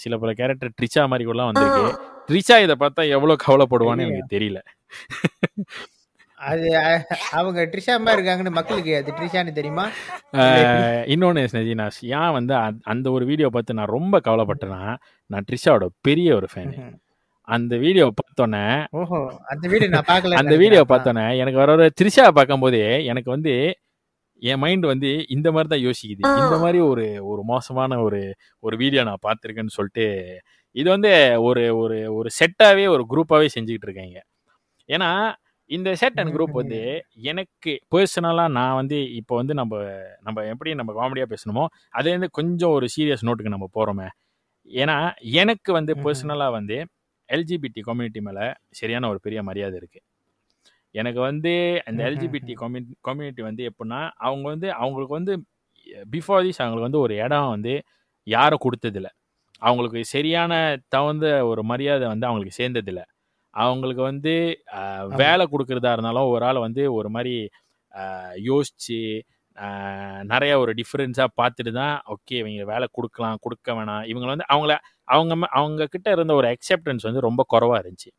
சில பல கேரக்டர் ட்ரிஷா மாதிரி கூட வந்திருக்கு. ட்ரிஷா இதை பார்த்தா எவ்வளவு கவலைப்படுவான்னு எனக்கு தெரியல. அது அவங்க ட்ரிஷா மாதிரி இருக்காங்கன்னு மக்களுக்கு அது ட்ரிஷான்னு தெரியுமா இல்லை எப்படி? இன்னொன்று நஜீனாஸ் ஏன் வந்து அந்த ஒரு வீடியோ பார்த்து நான் ரொம்ப கவலைப்பட்டேன்னா, நான் ட்ரிஷாவோட பெரிய ஒரு ஃபேனு. ம்ஹும். அந்த வீடியோ பார்த்தோன்னே ஓஹோ, அந்த வீடியோ நான் பார்க்கலன்னு அந்த நினைக்கிறேன் வீடியோ அப்ப. பார்த்தோன்னே எனக்கு வர த்ரிஷா பார்க்கும்போதே எனக்கு வந்து என் மைண்ட் வந்து இந்த மாதிரி தான் யோசிக்குது. இந்த மாதிரி ஒரு ஒரு மோசமான ஒரு ஒரு வீடியோ நான் பார்த்துருக்கேன்னு சொல்லிட்டு இது வந்து ஒரு ஒரு ஒரு செட்டாகவே ஒரு குரூப்பாகவே செஞ்சுக்கிட்டு இருக்காங்க. ஏன்னா இந்த செட் அண்ட் குரூப் வந்து எனக்கு பர்சனலாக நான் வந்து இப்போ வந்து நம்ம நம்ம எப்படி நம்ம காமெடியாக பேசணுமோ அதுலேருந்து கொஞ்சம் ஒரு சீரியஸ் நோட்டுக்கு நம்ம போகிறோமே. ஏன்னா எனக்கு வந்து பர்சனலாக வந்து எல்ஜிபிடி கம்யூனிட்டி மேலே சரியான ஒரு பெரிய மரியாதை இருக்குது. எனக்கு வந்து அந்த எல்ஜிபிடி கம்யூனிட்டி வந்து எப்படின்னா அவங்க வந்து அவங்களுக்கு வந்து பிஃபோர் திஸ் அவங்களுக்கு வந்து ஒரு இடம் வந்து யாரும் கொடுத்ததில்ல. அவங்களுக்கு சரியான தகுந்த ஒரு மரியாதை வந்து அவங்களுக்கு சேர்ந்ததில்ல. அவங்களுக்கு வந்து வேலை கொடுக்குறதா இருந்தாலும் ஒரு ஆள் வந்து ஒரு மாதிரி யோசிச்சு நிறைய ஒரு டிஃப்ரென்ஸாக பார்த்துட்டு தான் ஓகே இவங்க வேலை கொடுக்கலாம் கொடுக்க வேணாம் இவங்க வந்து அவங்க கிட்ட இருந்த ஒரு அக்செப்டன்ஸ் வந்து ரொம்ப குறைவாக இருந்துச்சு.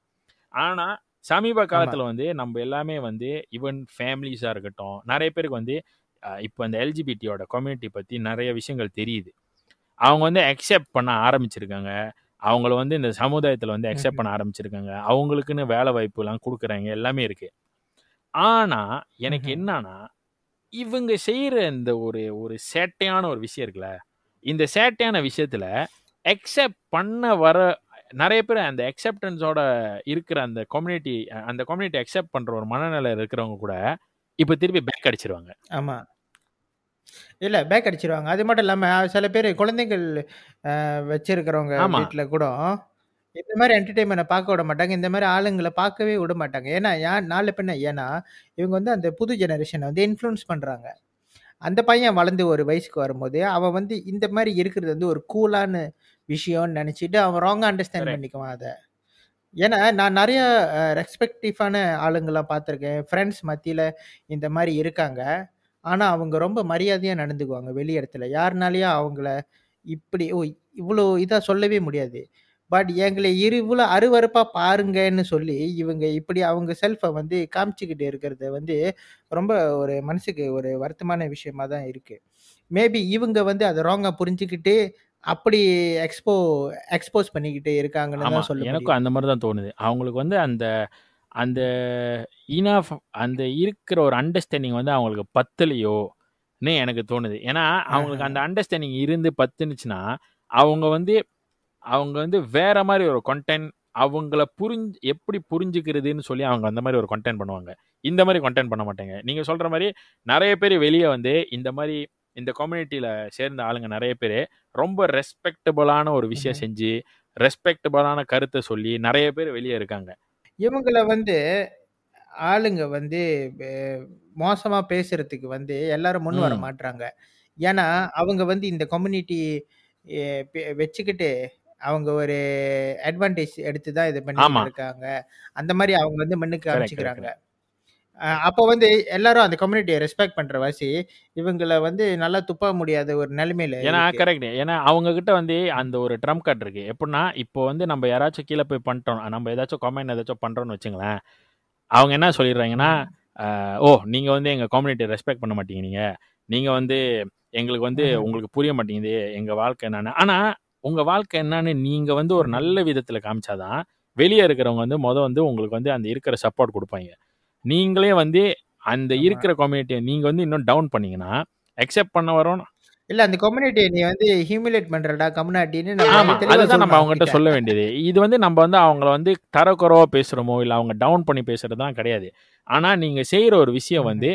ஆனால் சமீப காலத்தில் வந்து நம்ம எல்லாமே வந்து ஈவன் ஃபேமிலிஸாக இருக்கட்டும் நிறைய பேருக்கு வந்து இப்போ அந்த எல்ஜிபிடியோட கம்யூனிட்டி பற்றி நிறைய விஷயங்கள் தெரியுது. அவங்க வந்து அக்செப்ட் பண்ண ஆரம்பிச்சிருக்காங்க. அவங்கள வந்து இந்த சமுதாயத்தில் வந்து அக்செப்ட் பண்ண ஆரம்பிச்சிருக்காங்க. அவங்களுக்குன்னு வேலை வாய்ப்புலாம் கொடுக்குறாங்க, எல்லாமே இருக்குது. ஆனால் எனக்கு என்னன்னா இவங்க செய்கிற இந்த ஒரு ஒரு சேட்டையான ஒரு விஷயம் இருக்குல்ல, இந்த சேட்டையான விஷயத்தில் அக்செப்ட் பண்ண வர நிறைய பேர் அந்த அக்செப்டன்ஸோட இருக்கிற அந்த கம்யூனிட்டி அக்செப்ட் பண்ணுற ஒரு மனநிலை இருக்கிறவங்க கூட இப்போ திருப்பி பேக் அடிச்சிருவாங்க. ஆமாம், இல்லை பேக் அடிச்சிருவாங்க. அது மட்டும் இல்லாமல் சில பேர் குழந்தைகள் வச்சிருக்கிறவங்க ஆமா. வீட்டில் கூட இந்த மாதிரி என்டர்டெயின்மெண்ட்டை பார்க்க விட மாட்டாங்க. இந்த மாதிரி ஆளுங்களை பார்க்கவே விட மாட்டாங்க. ஏன்னா நாலு பின்ன ஏன்னா இவங்க வந்து அந்த புது ஜெனரேஷனை வந்து இன்ஃப்ளூயன்ஸ் பண்ணுறாங்க. அந்த பையன் வளர்ந்து ஒரு வயசுக்கு வரும்போது அவன் வந்து இந்த மாதிரி இருக்கிறது வந்து ஒரு கூலான விஷயம்னு நினச்சிட்டு அவன் ராங்காக அண்டர்ஸ்டாண்ட் Correct. பண்ணிக்குவான் அதை. ஏன்னா நான் நிறைய ரெஸ்பெக்டிவான ஆளுங்களாம் பார்த்துருக்கேன். ஃப்ரெண்ட்ஸ் மத்தியில் இந்த மாதிரி இருக்காங்க. ஆனால் அவங்க ரொம்ப மரியாதையாக நடந்துக்குவாங்க வெளி இடத்துல. யாருனாலையும் அவங்கள இப்படி இவ்வளோ இதாக சொல்லவே முடியாது. பட் எங்களை இவ்வளோ அருவருப்பாக பாருங்கன்னு சொல்லி இவங்க இப்படி அவங்க செல்ஃபை வந்து காமிச்சிக்கிட்டு இருக்கிறது வந்து ரொம்ப ஒரு மனசுக்கு ஒரு வருத்தமான விஷயமா தான் இருக்குது. மேபி இவங்க வந்து அதை ராங்காக புரிஞ்சுக்கிட்டு அப்படி எக்ஸ்போஸ் பண்ணிக்கிட்டு இருக்காங்கன்னு ஆமா தான் சொல்ல எனக்கும் முடியும். அந்த மாதிரி தான் தோணுது. அவங்களுக்கு வந்து அந்த அந்த இனஃப் அந்த இருக்கிற ஒரு அண்டர்ஸ்டாண்டிங் வந்து அவங்களுக்கு பத்தலையோன்னு எனக்கு தோணுது. ஏன்னா அவங்களுக்கு அந்த அண்டர்ஸ்டாண்டிங் இருந்து பத்துனுச்சுன்னா அவங்க வந்து வேற மாதிரி ஒரு கண்டென்ட் அவங்கள எப்படி புரிஞ்சுக்கிறதுன்னு சொல்லி அவங்க அந்த மாதிரி ஒரு கண்டென்ட் பண்ணுவாங்க. இந்த மாதிரி கண்டென்ட் பண்ண மாட்டாங்க. நீங்க சொல்ற மாதிரி நிறைய பேர் வெளியே வந்து இந்த மாதிரி இந்த கம்யூனிட்டியில சேர்ந்த ஆளுங்க நிறைய பேர் ரொம்ப ரெஸ்பெக்டபிளான ஒரு விஷயம் செஞ்சு ரெஸ்பெக்டபிளான கருத்தை சொல்லி நிறைய பேர் வெளியே இருக்காங்க. இவங்கள வந்து ஆளுங்க வந்து மோசமா பேசுறதுக்கு வந்து எல்லாரும் முன் வர மாட்டாங்க. ஏன்னா அவங்க வந்து இந்த கம்யூனிட்டி வச்சுக்கிட்டு அவங்க ஒரு அட்வான்டேஜ் எடுத்து தான் இதை பண்ணிட்டு இருக்காங்க. அந்த மாதிரி அவங்க வந்து மண்ணுக்கு காமிச்சுக்கிறாங்க. அப்போ வந்து எல்லாரும் அந்த கம்யூனிட்டியை ரெஸ்பெக்ட் பண்ற வாசி இவங்களை வந்து நல்லா துப்ப முடியாத ஒரு நிலைமையில. ஏன்னா கரெக்ட். ஏன்னா அவங்க கிட்ட வந்து அந்த ஒரு ட்ரம் கார்டு இருக்கு. எப்படின்னா இப்போ வந்து நம்ம யாராச்சும் கீழே போய் பண்ணிட்டோம், நம்ம ஏதாச்சும் கமெண்ட் ஏதாச்சும் பண்றோம்னு வச்சுங்களேன், அவங்க என்ன சொல்லிடுறாங்கன்னா, ஓ நீங்க வந்து எங்க கம்யூனிட்டியை ரெஸ்பெக்ட் பண்ண மாட்டீங்க, நீங்க வந்து எங்களுக்கு வந்து உங்களுக்கு புரிய மாட்டேங்குது எங்க வாழ்க்கை என்னன்னு. ஆனா உங்க வாழ்க்கை என்னன்னு நீங்க வந்து ஒரு நல்ல விதத்துல காமிச்சாதான் வெளியே இருக்கிறவங்க வந்து வந்து உங்களுக்கு வந்து அந்த இருக்கிற சப்போர்ட் கொடுப்பாங்க. நீங்களே வந்து அந்த இருக்கிற கம்யூனிட்டியை நீங்க வந்து இன்னும் டவுன் பண்ணீங்கன்னா அக்செப்ட் பண்ண வரோம் இல்ல அந்த கம்யூனிட்டியை நீ வந்து ஹியூமிலேட் பண்றடா கம்யூனிட்டின்னு. ஆமா, அதுதான் நம்ம அவங்ககிட்ட சொல்ல வேண்டியது. இது வந்து நம்ம வந்து அவங்கள வந்து தரக்குறைவா பேசுறோமோ இல்ல அவங்க டவுன் பண்ணி பேசுறதுதான் கிடையாது. ஆனா நீங்க செய்யற ஒரு விஷயம் வந்து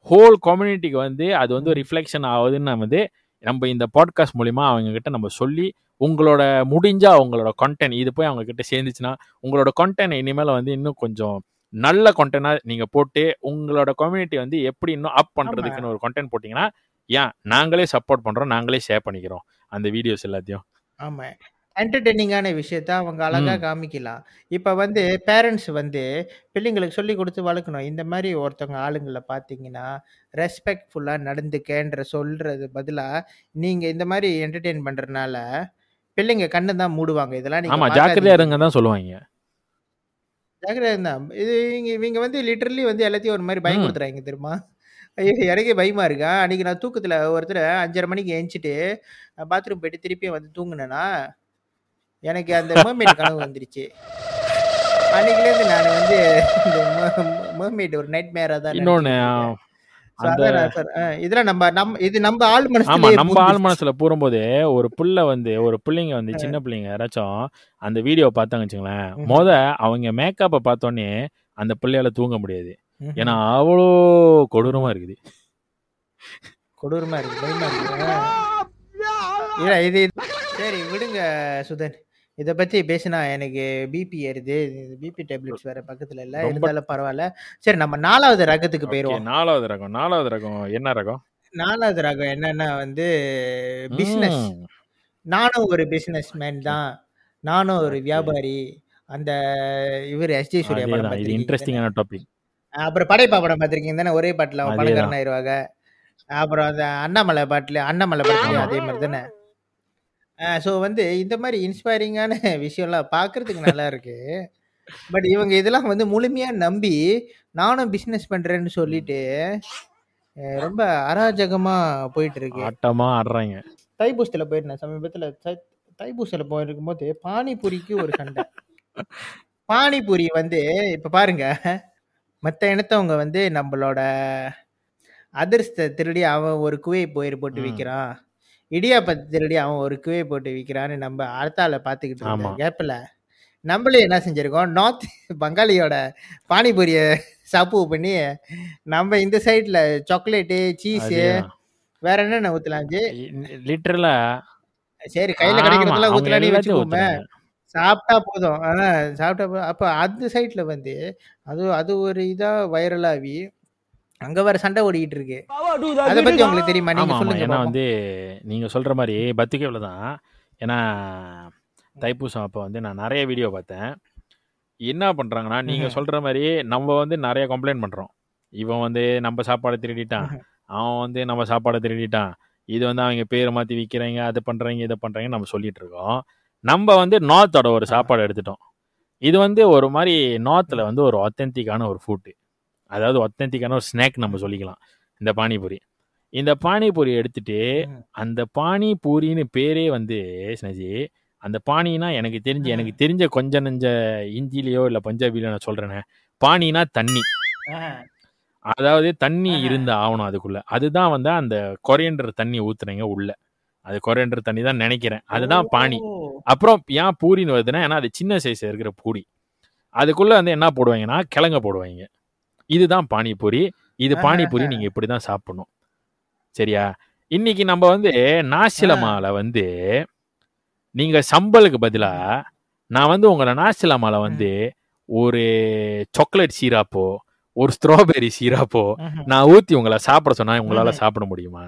ஹோல் கம்யூனிட்டிக்கு வந்து அது வந்து ரிஃப்ளெக்ஷன் ஆகுதுன்னு வந்து நம்ம இந்த பாட்காஸ்ட் மூலிமா அவங்க கிட்ட நம்ம சொல்லி உங்களோட முடிஞ்சா அவங்களோட கண்டென்ட் இது போய் அவங்க கிட்ட சேர்ந்துச்சுன்னா உங்களோட கண்டென்ட் இனிமேல் வந்து இன்னும் கொஞ்சம் நல்ல கண்டென்ட்டா நீங்க போட்டு உங்களோட கம்யூனிட்டி வந்து எப்படி இன்னும் அப் பண்றதுக்குன்னு ஒரு கண்டென்ட் போட்டீங்கன்னா ஏன் நாங்களே சப்போர்ட் பண்றோம், நாங்களே ஷேர் பண்ணிக்கிறோம் அந்த வீடியோஸ் எல்லாத்தையும். ஆமா, என்டர்டெய்னிங்கான விஷயத்த அவங்க அழகா காமிக்கலாம். இப்ப வந்து பேரண்ட்ஸ் வந்து பிள்ளைங்களுக்கு சொல்லி கொடுத்து வளர்க்கணும். இந்த மாதிரி ஒருத்தவங்க ஆளுங்களை பார்த்தீங்கன்னா ரெஸ்பெக்ட்ஃபுல்லா நடந்துக்கன்ற சொல்றது பதிலா நீங்க இந்த மாதிரி என்டர்டெயின் பண்றதுனால பிள்ளைங்க கண்ணு தான் மூடுவாங்க. இதெல்லாம் ஆமா நீங்க ஜாக்கிரதையா இருங்க தான் சொல்லுவாங்க. ஜாக்கிரதையா இருந்தான். இது இவங்க வந்து லிட்டரலி வந்து எல்லாத்தையும் ஒரு மாரி பயம் குடுத்துறாய்ங்க தெரியுமா? ஐயோ! எனக்கே பயமா இருக்கு. அன்னைக்கு நான் தூக்கத்துல ஒருத்தர 5:30 மணிக்கு எந்திச்சிட்டு பாத்ரூம் போயிட்டு திருப்பியும் வந்து தூங்குனேனா, எனக்கு அந்த மெர்மெய்ட் கனவு வந்துருச்சு. அன்னைக்குலேருந்து நானு வந்து இந்த மெர்மெய்ட் ஒரு நைட்மேரா தான் இன்னொன்னு நெனச்சுக்கிட்டு இருக்கேன். ஸோ அந்த அதான் நான் சொன்னேன். இதெல்லாம் இது நம்ம ஆழ் ஆமா மனசுலயே நம்ம ஆள் பூந்துருச்சு. மனசுல பூரும்போது ஒரு பிள்ளைங்க வந்து சின்ன பிள்ளைங்க யாராச்சும் அந்த வீடியோ பார்த்தாங்க வச்சுங்களேன், அவங்க மேக்கப்பை பார்த்தோன்னே அந்த பிள்ளையால தூங்க முடியாது. ஏன்னா அவ்வளோ கொடூரமா இருக்குது. கொடூரமா இருக்கு. பயமா இருக்கு. இல்ல இது சரி விடுங்க சுதன். இத பத்தி பேசினா எனக்கு பிபி ஏறுது. பிபி டேப்லெட்ஸ் வேற பக்கத்துல இல்ல. ரொம்ப இருந்தாலும் பரவால்ல. சரி நம்ம 4வது ரகத்துக்கு ஓகே. போயிருவோம். 4வது ரகம் என்ன ரகம்? 4வது ரகம் என்னன்னா வந்து பிசினஸ். ம். நானும் ஒரு பிசினஸ் மேன் ஓகே தான். நானும் ஒரு ஓகே வியாபாரி. அந்த இவரு எஸ்.ஜே. சூர்யா படம் அதேதான். இது பார்த்திருக்கீங்க தானே? இன்ட்ரெஸ்டிங்கான டாபிக். அப்புறம் படையப்பா படம் பார்த்திருக்கீங்க தானே? ஒரே பாட்டுல அவன் அதேதான். பணக்காரன் ஆயிருவாங்க. அப்புறம் அந்த அண்ணாமலை படத்துலயும் ஆமா அதே மாரி தானே? ஸோ வந்து இந்த மாரி இன்ஸ்பைரிங்கான விஷயம்லாம் பார்க்கறதுக்கு நல்லா இருக்கு. பட் இவங்க இதெல்லாம் வந்து முழுமையா நம்பி, நானும் பிசினஸ் பண்றேன்னு ம். சொல்லிட்டு, ரொம்ப அராஜகமா போயிட்டு இருக்கு. ஆட்டமா ஆடுறாங்க. தைப்பூசத்துல போயிருந்தேன் சமீபத்துல. தைப்பூசத்துல போயிருக்கும்போது பானிபூரிக்கு ஒரு சண்டை. பானிபூரி வந்து இப்ப பாருங்க, மத்த இனத்தவங்க வந்து நம்மளோட அதிர்ஷ்டத்த திருடி அவன் ஒரு குவை போட்டு ம். விக்கிறான். இடியாப்பத்த திருடி அவன் ஒரு குவை போட்டு விக்கிறான்னு நம்ம அடுத்தால பார்த்துக்கிட்டு இருந்த ஆமா. கேப்ல, நம்மளே என்ன செஞ்சிருக்கோம், நார்த் பங்காளியோட பானிபூரிய சப்பு பண்ணி, நம்ம இந்த சைடுல சாக்லேட்டு, சீஸு அதேதான். வேற என்னென்ன ஊத்தலாம் ஜி? லிட்டரலா சரி கையில ஆமா. கிடைக்கிறதெல்லாம் அவங்க ஊத்தலாம்னே எல்லாத்தையும் வச்சுக்குவோமே. ஊத்துறாங்க. சாப்பிட்டா போதும். சாப்பிட்டா போதும். அப்ப அந்த சைடுல வந்து அது அது ஒரு இதா வைரல் ஆவி, அங்க வேற சண்டை ஓடிக்கிட்டு இருக்கு. அத பத்தி உங்களுக்கு தெரியுமா? நீங்க ஆமா, ஆமா. சொல்லுங்க ஏன்னா பாப்போம். வந்து நீங்க சொல்ற மாரி பத்திரிக்கையில தான். ஏன்னா தைப்பூசம் அப்போ வந்து நான் நெறைய வீடியோ பார்த்தேன். என்ன பண்றாங்கன்னா, நீங்க ம்ஹ்ம். சொல்ற மாரி நம்ம வந்து நெறைய கம்ப்ளைண்ட் பண்றோம். இவன் வந்து நம்ம சாப்பாட திருடிட்டான். ம்ஹ்ம். அவன் வந்து நம்ம சாப்பாட திருடிட்டான். இது வந்து அவங்க பேர மாத்தி விக்கிறாங்க, அத பண்றாங்க, இத பண்றாங்கன்னு நம்ம சொல்லிட்டு இருக்கோம். நம்ம வந்து நார்த்தோட ஒரு ஆமா. சாப்பாடு எடுத்துட்டோம். இது வந்து ஒரு மாரி நார்த்ல ம். வந்து ஒரு ஆத்தென்டிக்கான ஒரு ஃபுட். அதாவது ஆத்தென்டிக்கான ஒரு ஸ்நாக் நம்ம ம். சொல்லிக்கலாம். இந்த பானிபூரி. இந்த பானிபூரி எடுத்துட்டு, ம். அந்த பானிபூரின்னு பேரே வந்து ஸ்னேஜி, அந்த பானினா எனக்கு ம். தெரிஞ்ச கொஞ்ச நெஞ்ச ஹிந்திலயோ இல்ல பஞ்சாபிலயோ நான் சொல்றேனே. பானினா தண்ணி. ஆஹா. அதாவது தண்ணி ஆஹா. இருந்தா ஆவணும் அதுக்குள்ள. அதுதான் வந்து அந்த கொரியண்டர் தண்ணி ஊத்துறீங்க உள்ள. அது கொரியண்டர் தண்ணி தான் நெனைக்கிறேன். அதுதான் பானி. ஓ! அப்புறம் ஏன் பூரின்னு வருதுன்னா, ஏன்னா அது சின்ன சைஸ்ல இருக்கிற பூரி. அதுக்குள்ள வந்து என்ன போடுவாங்கன்னா, கிழங்க போடுவாய்ங்க. இதுதான் பானிபூரி. இது பானிபூரி ஆஹாஹா. நீங்க இப்படிதான் சாப்பிடணும். சரியா? இன்னைக்கு நம்ம வந்து ஆ. நாசிலமால வந்து நீங்க சம்பலுக்கு பதிலா, ம்ஹ்ம். நான் வந்து உங்கள நாசிலமால ம். வந்து ஒரு சாக்லேட் சிராப்போ, ஒரு ஸ்ட்ராபெர்ரி சிராப்போ ம்ஹ்ம். நான் ஊத்தி உங்கள சாப்பிட சொன்னா உங்களால ம்ஹ்ம். சாப்பிட முடியுமா?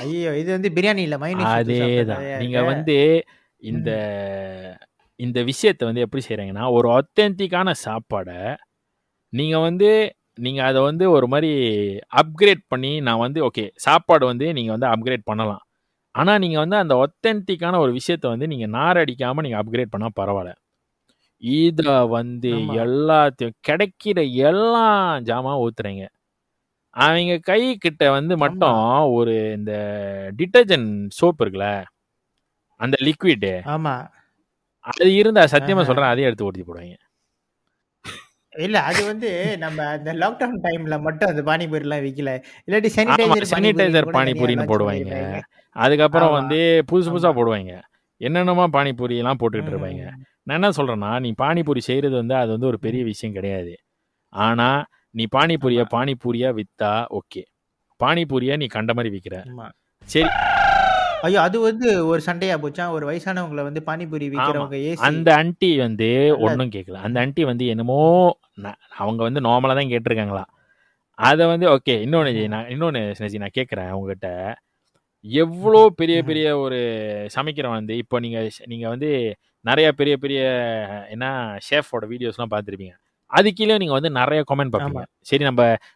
ஐயய்யோ! இது வந்து பிரியாணில மயோனைஸ் ஊத்தி சாப்பிட்ட அதேதான். கதையா நீங்க இருக்கே. வந்து இந்த ம்ஹ்ம். இந்த விஷயத்த வந்து எப்படி செய்றீங்கன்னா, ஒரு ஆத்தென்டிக்கான சாப்பாட நீங்க வந்து நீங்க அத வந்து ஒரு மாரி அப்கிரேட் பண்ணி நான் வந்து ஓகே. சாப்பாடு வந்து நீங்க வந்து அப்கிரேட் பண்ணலாம். ஆனா, நீங்க வந்து அந்த ஆத்தென்டிக்கான ஒரு விஷயத்த வந்து நீங்க நாரடிக்காம நீங்க அப்கிரேட் பண்ணா பரவால்ல. இத வந்து ஆமா. எல்லாத்தையும் கிடைக்கிற எல்லா ஜாமான் ஊத்துறீங்க. அவைங்க கை கிட்ட வந்து ஆமா. மட்டும் ஒரு இந்த டிட்டர்ஜென்ட் சோப் இருக்குல்ல, அந்த லிக்விட் ஆமா. அது இருந்தா சத்தியமா ஆஹ. சொல்றேன் அதையும் எடுத்து ஊத்தி போடுவாய்ங்க. இல்ல அது வந்து நம்ம அந்த லாக்டவுன் டைம்ல மட்டும் அந்த பானிபூரிலாம் விக்கல. இல்லாட்டி ஆமா. சானிடைசர் பானிபூரின்னு சானிடைசர் கூட தனியா பானிபூரின்னு லான்ச் போடுவாய்ங்க. பண்ணியிருப்பாய்ங்க. அதுக்கப்புறம் ஆமா, வந்து புதுசு புதுசா ஆமா. போடுவாய்ங்க. என்னென்னமோ பானிபூரியெல்லாம் போட்டுக்கிட்டு இருப்பாய்ங்க. ம்ஹ்ம். நான் என்ன சொல்றேன்னா, நீ பானிபூரி செய்றது வந்து அது வந்து ஒரு பெரிய ம். விஷயம் கிடையாது. ஆனா, நீ பானிபூரிய ஆமா, பானிபூரியா வித்தா ஓகே. பானிபூரிய நீ கண்ட மாரி விக்கிற. ஆமா. சரி ஐயோ! அது வந்து ஒரு சண்டையா போச்சாம். ஒரு வயசானவங்கள வந்து பானிபூரி ஆமா. விக்கிறவங்க ஏசி அந்த ஆன்டி வந்து நல்லா ஒண்ணும் கேட்கல. அந்த ம். ஆன்டி வந்து என்னமோ ந அவங்க வந்து நார்மலா தான் கேட்டுருக்காங்களாம். அத வந்து ஓகே. ம்ஹ்ம். இன்னொன்னு ஸ்னேஜி நான் கேட்கிறேன் உங்ககிட்ட. எவ்ளோ ம்ஹ்ம். பெரிய ம்ஹ்ம். பெரிய ஒரு சமைக்கிறவன் வந்து இப்போ நீங்க நீங்க வந்து நெறைய பெரிய பெரிய என்ன ஷெஃப்போட வீடியோஸ்லாம் பார்த்துருப்பீங்க. அது கீழ நீங்க வந்து நெறைய கமெண்ட் பார்ப்பீங்க. ஆமா. சரி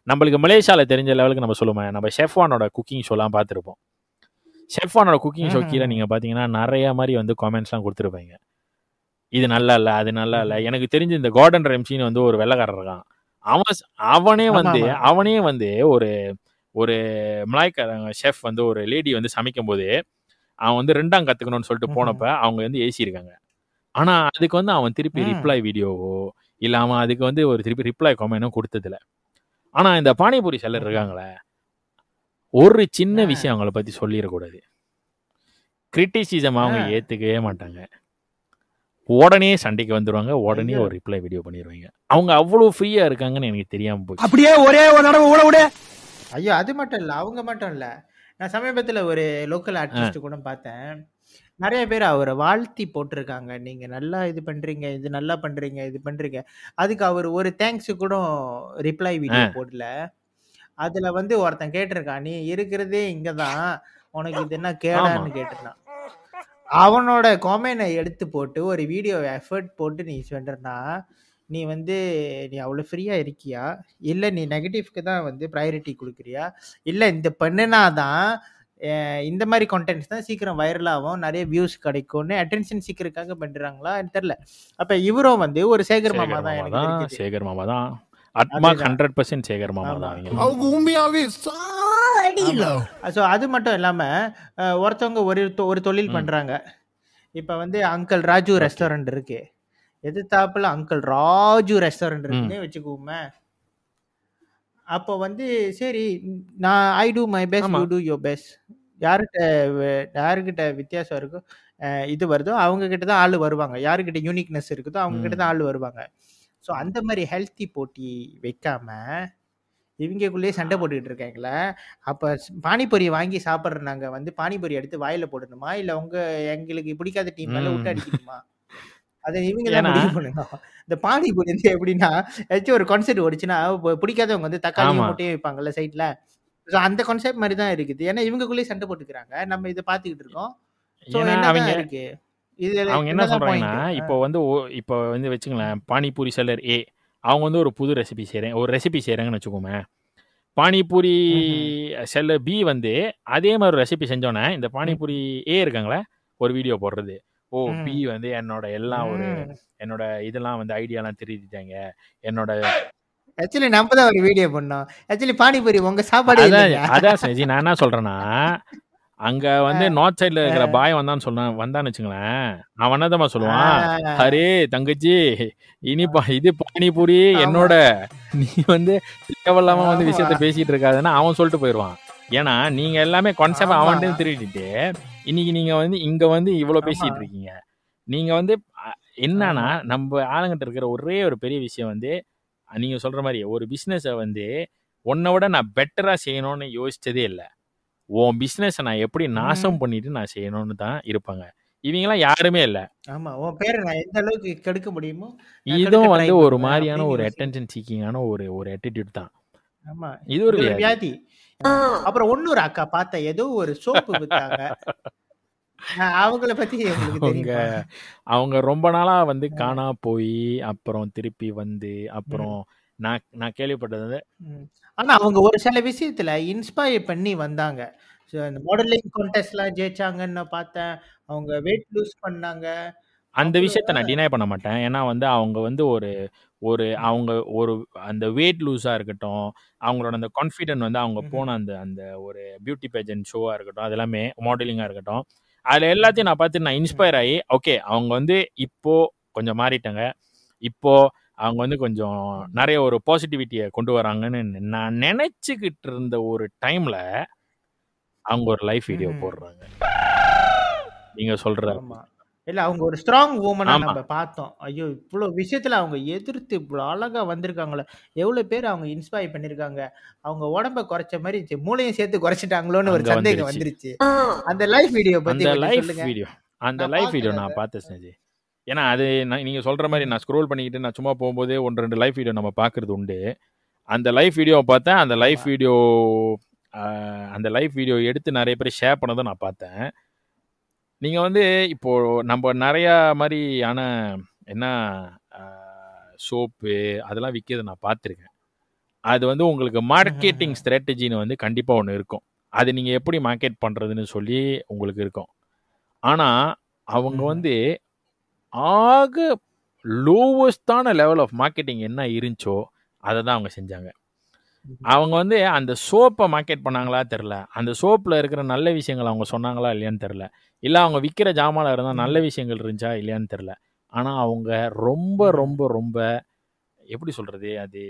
நம்மளுக்கு மலேசியால தெரிஞ்ச லெவலுக்கு நம்ம சொல்லுவோமே. நம்ம ஷெஃப்1ஓட குக்கிங் ஷோலாம் பார்த்துருப்போம். ஷெஃப்1ஓட குக்கிங் ஷோ கீழ ம்ஹ்ம். நீங்க பார்த்தீங்கன்னா, நெறைய மாரி வந்து கமெண்ட்ஸ்லாம் குடுத்துருப்பாய்ங்க. இது நல்லா இல்ல, அது நல்லா இல்ல. எனக்கு தெரிஞ்சு இந்த கார்டன் ரெம்சின்னு வந்து ஒரு வெள்ளைக்காரன் இருக்கான். அவனே ஆமா வந்து ஆமா அவனே வந்து ஒரு ஒரு மலாய்க்காரங்க ஷெஃப் வந்து ஒரு லேடி வந்து சமைக்கும்போது அவன் வந்து 2ஆம் கத்துக்கணும்னு சொல்லிட்டு போனப்ப அவங்க வந்து ஏசியிருக்காங்க. ஆனா அதுக்கு வந்து அவன் திருப்பி ரிப்ளை வீடியோவோ இல்ல அவன் அதுக்கு வந்து ஒரு திருப்பி ரிப்ளை கமெண்ட்டும் கொடுத்ததில்ல. ஆனா இந்த பானிபூரி செல்லர் இருக்காங்களே, ஒரு சின்ன விஷயம் அவங்கள பத்தி சொல்லிடக்கூடாது. கிரிட்டிசிசம் அவங்க ஏத்துக்கவே மாட்டாங்க. உடனே சண்டைக்கு வந்துருவாங்க. உடனே ஒரு ரிப்ளை வீடியோ பண்ணிடுவாங்க. அவங்க அவ்வளவு ஃப்ரீயா இருக்காங்கன்னு எனக்கு தெரியாம போச்சு. அப்படியே ஒரே ஒரு தடவை ஊட விடு. ஐயோ அது மட்டும் இல்ல, அவங்க மட்டும் இல்ல. நான் சமீபத்துல ஒரு லோக்கல் ஆர்டிஸ்ட் கூட பார்த்தேன். நிறைய பேர் அவரை வாழ்த்தி போட்டிருக்காங்க. நீங்க நல்லா இது பண்றீங்க, இது நல்லா பண்றீங்க, இது பண்றீங்க. அதுக்கு அவர் ஒரு தேங்க்ஸ் கூட ரிப்ளை வீடியோ போடல. அதுல வந்து ஒருத்தன் கேட்டிருக்கான், நீ இருக்கிறதே இங்கதான், உனக்கு இது என்ன கேடான்னு கேட்டிருந்தான். அவனோட காமெண்ட்டை எடுத்து போட்டு ஒரு வீடியோ எஃபர்ட் போட்டு நீ சொல்றனா, நீ வந்து நீ அவ்வளோ ஃப்ரீயா இருக்கியா? இல்ல நீ நெகட்டிவ்க்கு தான் வந்து ப்ரையாரிட்டி குடுக்குறியா? இல்ல இந்த பண்ணுனா தான் இந்த மாதிரி கண்டென்ட்ஸ் தான் சீக்கிரம் வைரல் ஆகும், நிறைய வியூஸ் கிடைக்கும்னு அட்டென்ஷன் சீக்கிரக்காக பண்றாங்களா தெரியல. அப்ப இவரும் வந்து ஒரு சேகர் மாமா தான் எனக்கு தெரியுது. சேகர் மாமா தான். அட்மாக் 100% சேகர் மாமா தான். அவங்க உண்மையாவே சாடில. ஸோ அது மட்டும் இல்லாம ஒருத்தவங்க ஒரு தொழில் பண்றாங்க. இப்ப வந்து அங்கிள் ராஜு ரெஸ்டாரண்ட் இருக்கு. எதிர்த்தாப்புல அங்கிள் ராஜு ரெஸ்டாரண்ட் இருக்குன்னே வச்சுக்கோமே. அப்போ வந்து சரி, நான் I do my best, you do your best. யாருக்கிட்ட வித்தியாசம் இருக்கோ இது வருதோ அவங்க கிட்ட தான் ஆள் வருவாங்க. யாருக்கிட்ட யூனிக்னஸ் இருக்குதோ அவங்க கிட்ட தான் ஆள் வருவாங்க. ஸோ அந்த மாதிரி ஹெல்த்தி போட்டி வைக்காம இவங்களுக்குள்ளேயே சண்டை போட்டுக்கிட்டு இருக்காங்களே. அப்போ பானிபூரி வாங்கி சாப்பிட்ற நாங்கள் வந்து பானிபூரி எடுத்து வாயில போடணுமா, இல்லை எங்களுக்கு பிடிக்காத டீம் மேலே விட்டு அடிக்கணுமா? அதை இவங்க தான் முடிவு பண்ணுங்க. இந்த பானிபூரி வந்து எப்படின்னா, ஏதாச்சும் ஒரு கான்செப்ட் ஓடிச்சுன்னா பிடிக்காதவங்க வந்து தக்காளியும் முட்டையும் வைப்பாங்கல்ல சைட்ல. ஸோ அந்த கான்செப்ட் மாதிரி தான் இருக்குது. ஏன்னா இவங்களுக்குள்ளேயே சண்டை போட்டுக்கிறாங்க, நம்ம இதை பார்த்துக்கிட்டு இருக்கோம். ஸோ என்ன இருக்கு அவங்க என்ன சொல்றாங்கன்னா, இப்போ வந்து வச்சுங்களேன், பானிபூரி செல்லர் ஏ அவங்க வந்து ஒரு புது ரெசிபி செய்கிறாங்கன்னு வச்சுக்கோமே. பானிபூரி செல்லர் பி வந்து அதே மாதிரி ஒரு ரெசிபி செஞ்சோன்னே இந்த பானிபூரி ஏ இருக்காங்களே ஒரு வீடியோ போடுறது. ஓ பி வந்து என்னோட இதெல்லாம் வந்து ஐடியாலாம் திருத்திட்டாங்க. என்னோட ஆக்சுவலி நம்ம தான் ஒரு வீடியோ பண்ணோம். ஆக்சுவலி பானிபூரி உங்க சாப்பாடு அதான் சரி. நான் என்ன சொல்றேன்னா, அங்க வந்து நார்த் சைட்ல இருக்கிற பாய் வந்தான்னு வச்சுங்களேன், அவன் என்னதான் சொல்லுவான், அரே தங்கச்சி இது பானிபூரி என்னோட, நீ வந்து தேவையில்லாம வந்து விஷயத்த பேசிட்டு இருக்காதுன்னா அவன் சொல்லிட்டு போயிடுவான். ஏன்னா நீங்க எல்லாமே கான்செப்ட் அவன்கிட்ட திருடிட்டு இன்னைக்கு நீங்க வந்து இங்க வந்து இவ்வளவு பேசிட்டு இருக்கீங்க. நீங்க வந்து என்னன்னா, நம்ம ஆளுங்கிட்ட இருக்கிற ஒரே ஒரு பெரிய விஷயம் வந்து, நீங்க சொல்ற மாதிரி ஒரு பிசினஸை வந்து உன்னை விட நான் பெட்டரா செய்யணும்னு யோசிச்சதே இல்லை. உன் பிசினஸ் நான் எப்படி நாசம் பண்ணிட்டு நான் செய்யணும்னு தான் இருப்பாங்க. இவங்கெல்லாம் யாருமே இல்லை. ஆமா, உன் பேரை நான் எந்த அளவுக்கு கெடுக்க முடியுமோ. இதுவும் வந்து ஒரு மாதிரியான ஒரு அட்டென்ஷன் சீக்கிங்கான ஒரு ஆட்டிடியூட் தான். ஆமா, இது ஒரு வியாதி. அப்புறம் ஒன்னொரு அக்கா பார்த்தா ஏதோ ஒரு சோப்பு வித்தாங்க. அவங்கள பத்தி உங்களுக்கு தெரியுமா? அவங்க ரொம்ப நாளா வந்து காணா போய் அப்புறம் திருப்பி வந்து அப்புறம் நான் கேள்விப்பட்டது. ஆனா அவங்க ஒரு சில விஷயத்துல இன்ஸ்பயர் பண்ணி வந்தாங்க. இந்த மாடலிங் கான்டெஸ்ட்லாம் ஜெயிச்சாங்கன்னு பார்த்தேன். அவங்க வெயிட் லூஸ் பண்ணாங்க. அந்த விஷயத்த நான் டினை பண்ண மாட்டேன். ஏன்னா வந்து அவங்க வந்து அவங்க அந்த வெயிட் லூஸா இருக்கட்டும், அவங்களோட அந்த கான்ஃபிடென்ட் வந்து அவங்க போன அந்த ஒரு பியூட்டி பேஜென்ட் ஷோவா இருக்கட்டும், அது எல்லாமே மாடலிங்கா இருக்கட்டும், அதுல எல்லாத்தையும் நான் பார்த்து நான் இன்ஸ்பயர் ஆகி, ஓகே அவங்க வந்து இப்போ கொஞ்சம் மாறிட்டாங்க. இப்போ அவங்க வந்து கொஞ்சம் நிறைய ஒரு பாசிட்டிவிட்டியை கொண்டு வராங்கன்னு நான் நினைச்சுக்கிட்டு இருந்த ஒரு டைம்ல அவங்க ஒரு லைஃப் வீடியோ போடுறாங்க. நீங்க சொல்ற இல்ல, அவங்க ஒரு ஸ்ட்ராங் வுமனா நம்ம பார்த்தோம். ஐயோ, இவ்வளவு விஷயத்துல அவங்க எதிர்த்து இவ்வளவு அழகா வந்திருக்காங்களே. எவ்வளவு பேர் அவங்க இன்ஸ்பயர் பண்ணிருக்காங்க. அவங்க உடம்ப குறைச்ச மாதிரி மூளையும் சேர்த்து குறைச்சிட்டாங்களோன்னு ஒரு சந்தேகம் வந்துருச்சு. அந்த லைஃப் வீடியோ பத்தி அந்த லைஃப் வீடியோ நான் பார்த்தேன் செஞ்சு. ஏன்னா அது நீங்க சொல்ற மாதிரி நான் ஸ்க்ரோல் பண்ணிக்கிட்டு நான் சும்மா போகும்போது 1-2 லைஃப் வீடியோ நம்ம பார்க்கறது உண்டு. அந்த லைஃப் வீடியோவை பார்த்தேன். அந்த லைஃப் வீடியோ எடுத்து நிறைய பேர் ஷேர் பண்ணதை நான் பார்த்தேன். நீங்கள் வந்து இப்போது நம்ம நிறையா மாதிரியான சோப்பு அதெல்லாம் விற்கிறத நான் பார்த்துருக்கேன். அது வந்து உங்களுக்கு மார்க்கெட்டிங் ஸ்ட்ராட்டஜின்னு வந்து கண்டிப்பாக ஒன்று இருக்கும். அது நீங்கள் எப்படி மார்க்கெட் பண்ணுறதுன்னு சொல்லி உங்களுக்கு இருக்கும். ஆனால் அவங்க வந்து ஆக லோவஸ்டான லெவல் ஆஃப் மார்க்கெட்டிங் என்ன இருந்துச்சோ அதை தான் அவங்க செஞ்சாங்க. அவங்க வந்து அந்த சோப்பை மார்க்கெட் பண்ணாங்களா தெரில, அந்த சோப்பில் இருக்கிற நல்ல விஷயங்கள் அவங்க சொன்னாங்களா இல்லையான்னு தெரில, இல்லை அவங்க விற்கிற ஜாமான் இருந்தால் நல்ல விஷயங்கள் இருந்துச்சா இல்லையான்னு தெரில. ஆனால் அவங்க ரொம்ப ரொம்ப ரொம்ப எப்படி சொல்கிறது, அது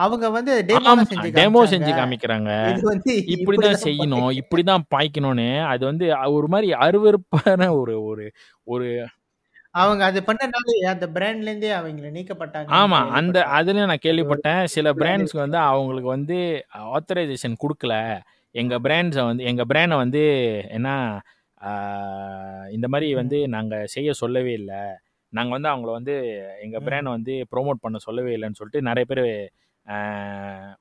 அவங்க வந்து டெமோலாம் செஞ்சு டெமோ காமிச்சாங்க. செஞ்சு காமிக்கிறாங்க. இது வந்து இப்படிதான் இப்படிதான் செய்யணும், இப்படிதான் பாய்க்கணும்னு. அது வந்து ஒரு மாதிரி அருவருப்பான ஒரு ஒரு ஒரு அவங்க அது பண்ணனால அந்த பிராண்ட்ல இருந்தே அவங்கள நீக்கப்பட்டாங்க. ஆமா, அந்த அதுலயும் நான் கேள்விப்பட்டேன். சில பிராண்ட்ஸ்க்கு வந்து அவங்களுக்கு வந்து ஆத்தரைசேஷன் கொடுக்கல. எங்க பிராண்டை வந்து என்ன இந்த மாதிரி வந்து நாங்க செய்ய சொல்லவே இல்லை, நாங்க வந்து அவங்கள வந்து எங்க பிராண்டை வந்து ப்ரோமோட் பண்ண சொல்லவே இல்லைன்னு சொல்லிட்டு நிறைய பேர்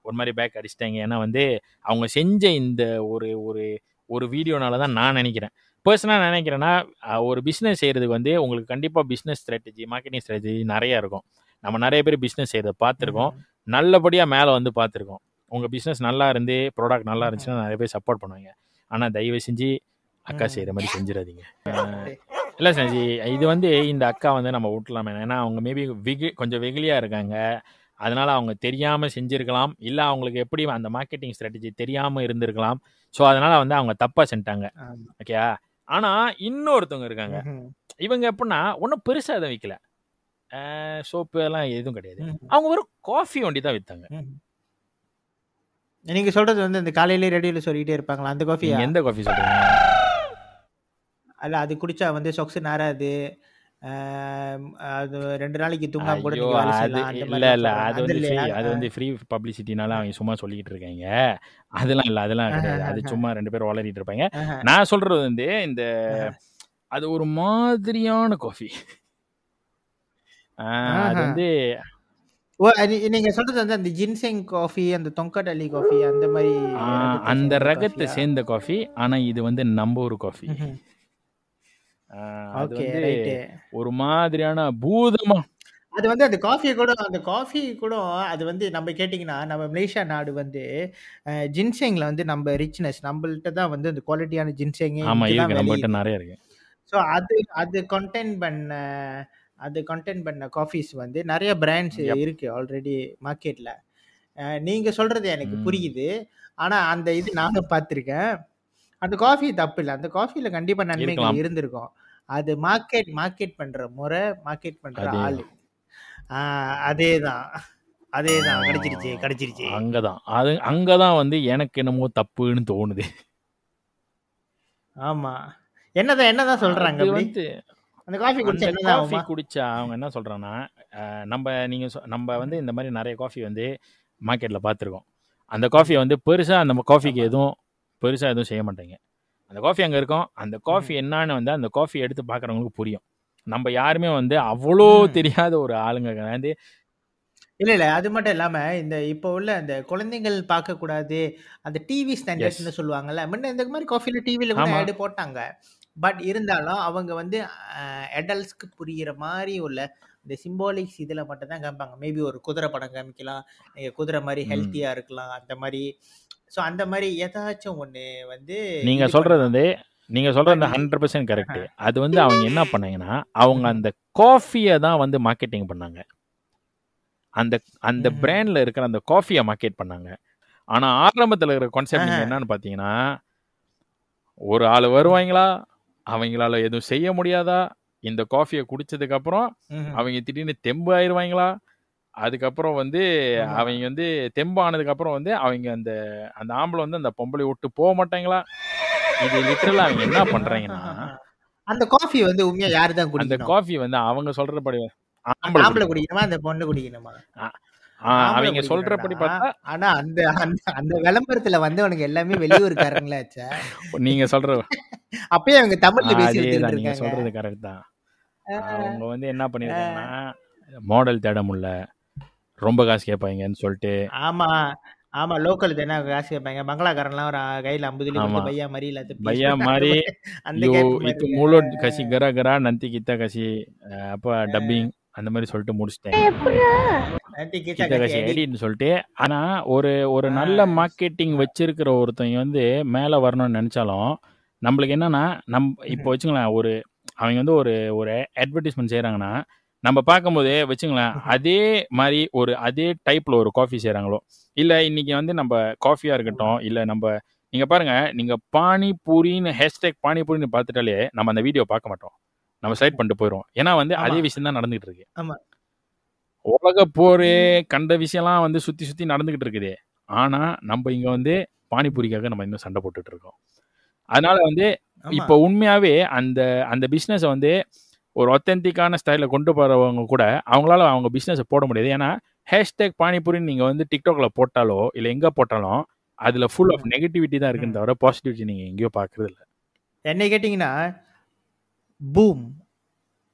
ஒரு மாதிரி பேக் அடிச்சிட்டாங்க. ஏன்னா வந்து அவங்க செஞ்ச இந்த ஒரு ஒரு ஒரு வீடியோனால தான் நான் நினைக்கிறேன், பர்சனலாக நினைக்கிறேன்னா, ஒரு பிஸ்னஸ் செய்கிறதுக்கு வந்து உங்களுக்கு கண்டிப்பாக பிஸ்னஸ் ஸ்ட்ராட்டஜி, மார்க்கெட்டிங் ஸ்ட்ராட்டஜி நிறையா இருக்கும். நம்ம நிறைய பேர் பிஸ்னஸ் செய்கிறத பார்த்துருக்கோம், நல்லபடியாக மேலே வந்து பார்த்துருக்கோம். உங்கள் பிஸ்னஸ் நல்லா இருந்து ப்ராடக்ட் நல்லா இருந்துச்சுன்னா நிறைய பேர் சப்போர்ட் பண்ணுவாங்க. ஆனால் தயவு செஞ்சு அக்கா செய்கிற மாதிரி செஞ்சிடாதீங்க. இல்லை சஞ்சி, இது வந்து இந்த அக்கா வந்து நம்ம விட்டுலாமே, ஏன்னா அவங்க மேபி கொஞ்சம் வெகுளியாக இருக்காங்க, அதனால் அவங்க தெரியாமல் செஞ்சுருக்கலாம், இல்லை அவங்களுக்கு எப்படி அந்த மார்க்கெட்டிங் ஸ்ட்ராட்டஜி தெரியாமல் இருந்திருக்கலாம். ஸோ அதனால் வந்து அவங்க தப்பாக செஞ்சிட்டாங்க. ஓகே. ஆனால் இன்னொருத்தவங்க இருக்காங்க, இவங்க எப்படின்னா ஒன்றும் பெருசாக எதுவும் விற்கல, சோப்பு எல்லாம் எதுவும் கிடையாது, அவங்க ஒரு காஃபி வண்டி தான் விற்றாங்க. நீங்க சொல்றது வந்து இந்த காலையிலே ரேடியோல சொல்லிட்டே இருப்பாங்களா அந்த காஃபி? எந்த காஃபி சொல்றீங்க? அல்ல, அது குடிச்சா வந்து சொக்ஸு நாராது, அது 2 நாளைக்கு தூங்காம கூட ஐயோ, நீங்க வேலை அது செய்யலாம் அந்த இல்லை மாதிரி இல்லை, சொல்றாங்க. அது அது வந்து ஃப்ரீ, இல்லையா? அது வந்து ஃப்ரீ பப்ளிசிட்டினால அவங்க சும்மா சொல்லிக்கிட்டு இருக்காங்க. அதெல்லாம் இல்லை, அதெல்லாம் கிடையாது, அது சும்மா 2 பேரும் வளரிட்டு இருப்பாங்க. நான் சொல்றது வந்து இந்த அது ஒரு மாதிரியான காஃபி. அது வந்து ஓ, நீங்க சொல்றது வந்து அந்த ஜின்செங் காஃபி, அந்த தொங்கடலி காஃபி அந்த மாதிரி அந்த ரகத்தை சேர்ந்த காஃபி. ஆனா இது வந்து நம்ம ஒரு காஃபி. அது வந்து ஒரு மாதிரியான பூதமா, அது வந்து அந்த காஃபி கூட அது வந்து நம்ம கேட்டிங்கன்னா, நம்ம மலேசியா நாடு வந்து ஜின்செங்ல வந்து நம்ம ரிச்னஸ், நம்மள்ட்ட தான் வந்து அந்த குவாலிட்டியான ஜின்செங்கே ஆமா இங்க தான் இருக்கு, நம்மகிட்ட விளையுது. நிறைய இருக்கு. ஸோ அது கண்டென்ட் பண்ண காஃபீஸ் வந்து நிறைய பிராண்ட்ஸ் இருக்கு ஆல்ரெடி மார்க்கெட்ல. நீங்க சொல்றது எனக்கு புரியுது. ஆனா அந்த இது நானும் பார்த்திருக்கேன். அந்த காஃபி தப்பு இல்ல, அந்த காஃபில கண்டிப்பா நன்மைகள் இருக்கலாம். இருந்திருக்கும். அது மார்க்கெட் பண்ற முறை, மார்க்கெட் பண்ற அதே ஆளு. அதேதான் கிடைச்சிருச்சு. அங்கதான் வந்து எனக்கு என்னமோ தப்புன்னு தோணுது. ஆமா. என்னதான் சொல்றாங்க அது அப்படி? வந்து அந்த காஃபி குடிச்சா அந்த என்னதான் காஃபி ஆகுமா? குடிச்சா அவங்க என்ன சொல்றாங்கன்னா, நம்ம வந்து இந்த மாதிரி நிறைய காஃபி வந்து மார்க்கெட்ல பார்த்துருக்கோம். அந்த காஃபியை வந்து பெருசா அந்த காஃபிக்கு எதுவும் பெருசா எதுவும் செய்ய மாட்டாங்க. அந்த காஃபி அங்க இருக்கும், அந்த காஃபி என்னன்னு வந்து அந்த காஃபி எடுத்து பார்க்குறவங்களுக்கு புரியும். நம்ம யாருமே வந்து அவ்வளோ தெரியாத ஒரு ஆளுங்க வந்து இல்ல அது மட்டும் இல்லாம இந்த இப்போ உள்ள அந்த குழந்தைகள் பார்க்க கூடாது, அந்த டிவி ஸ்டாண்டர்ட்ஸ்னு சொல்லுவாங்கல்ல, முன்ன இந்த மாதிரி காஃபில டிவில கூட ஆமா. ஆட் போட்டாங்க. பட் இருந்தாலும் அவங்க வந்து அடல்ட்ஸ்க்கு புரியிற மாதிரி உள்ள இந்த சிம்பாலிக்ஸ் இதுல மட்டும் தான் காமிப்பாங்க. மேபி ஒரு குதிரை படம் காமிக்கலாம், நீங்க குதிரை மாதிரி ஹெல்த்தியா இருக்கலாம் அந்த மாதிரி. ஸோ அந்த மாதிரி ஏதாச்சும் ஒண்ணு வந்து நீங்க இது சொல்றது பண்ணலாம். வந்து நீங்க சொல்றது 100% கரெக்ட். அது வந்து அவங்க என்ன பண்ணாங்கன்னா, அவங்க அந்த காஃபியை தான் வந்து மார்க்கெட்டிங் பண்ணாங்க. அந்த பிராண்ட்ல இருக்கிற அந்த காஃபியை மார்க்கெட் பண்ணாங்க. ஆனா ஆரம்பத்தில் இருக்கிற கான்செப்ட் நீங்க என்னன்னு பார்த்தீங்கன்னா, ஒரு ஆள் வருவாங்களா, அவங்களால எதுவும் செய்ய முடியாதா, இந்த காஃபியை குடிச்சதுக்கு அப்புறம் அவங்க திடீர்னு தெம்பு ஆயிருவாங்களா, அதுக்கப்புறம் வந்து அவங்க வந்து தெம்பு ஆனதுக்கு அப்புறம் வந்து அவங்க அந்த அந்த ஆம்பளை வந்து அந்த பொம்பளை விட்டு போக மாட்டாங்களா. இது லிட்டரலா அவங்க என்ன பண்றாங்கன்னா, அந்த காஃபி வந்து உண்மையா யாரு தான் அந்த குடிக்கணும்? காஃபி வந்து அவங்க சொல்றபடி ஆம்பளை ஆம்பளை குடிக்கணுமா, அந்த பொண்ணு குடிக்கணுமா? அவங்க ஆம்பளை சொல்றபடி குடிக்கணும்டா. பார்த்தா ஆனா அந்த அந்த அந்த விளம்பரத்துல வந்தவனுங்க எல்லாமே வெளியூர்காரங்களாச்சே. நீங்க சொல்ற அப்பயே அவங்க தமிழ்ல பேசிட்டு அதேதான், நீங்க இருக்காங்க. சொல்றது கரெக்ட் தான். அவங்க வந்து என்ன பண்ணிருக்காங்கன்னா, மாடல் தேட முடியல, ரொம்ப காசு கேட்பாங்கன்னு சொல்லிட்டு. ஆமா லோக்கல் தானே காசு கேட்பாங்க. பங்களாக்காரன்லாம் ஒரு கையில 50 ஆமா, கொடுத்து பையா மாதிரி இல்லாத பீஸ் भैया அந்த मारी அந்த यो கேப் மாதிரி itu இருக்கு. mulut kasih gara-gara nanti kita kasih apa dubbing அந்த மாதிரி சொல்லிட்டு முடிச்சிட்டேன். நட்டி கீச்சா kita கசி kasih அடி. editன்னு சொல்லிட்டு. ஆனா ஒரு நல்ல மார்க்கெட்டிங் வச்சிருக்கிற ஒருத்தங்க வந்து மேலே வரணும்னு நினைச்சாலும் நம்மளுக்கு என்னன்னா, இப்போ வச்சுங்களேன், அவங்க வந்து ஒரு ஒரு அட்வர்டைஸ்மெண்ட் செய்கிறாங்கன்னா நம்ம பார்க்கும்போது வச்சுங்களேன், அதே மாதிரி அதே டைப்பில் ஒரு காஃபி செய்கிறாங்களோ, இல்லை இன்னைக்கு வந்து நம்ம காஃபியாக இருக்கட்டும், இல்லை நீங்கள் பாருங்கள், நீங்கள் பானிபூரின்னு ஹேஷ்டேக் பானிபூரின்னு பார்த்துட்டாலே நம்ம அந்த வீடியோ பார்க்க மாட்டோம், நம்ம சைட் பண்ணிட்டு போயிடுவோம். ஏன்னா வந்து அதே விஷயம் தான் நடந்துகிட்டு இருக்கு. உலக போர் கண்ட விஷயம்லாம் வந்து சுற்றி நடந்துகிட்டு இருக்குது. ஆனால் நம்ம இங்கே வந்து பானிபூரிக்காக நம்ம இன்னும் சண்டை போட்டுட்டு இருக்கோம். அதனால வந்து இப்போ உண்மையாகவே அந்த பிஸ்னஸை வந்து ஒரு ஒத்தென்டிக்கான ஸ்டைலில் கொண்டு போகிறவங்க கூட அவங்களால அவங்க பிஸ்னஸை போட முடியாது. ஏன்னா ஹேஷ்டேக் பானிபூரின்னு நீங்கள் வந்து டிக்டாக்ல போட்டாலோ இல்லை எங்கே போட்டாலும் அதில் ஃபுல் ஆஃப் நெகட்டிவிட்டி தான் இருக்குன்னு தவிர பாசிட்டிவிட்டி நீங்கள் எங்கேயோ பார்க்குறது இல்லை. என்ன கேட்டிங்கன்னா பூம்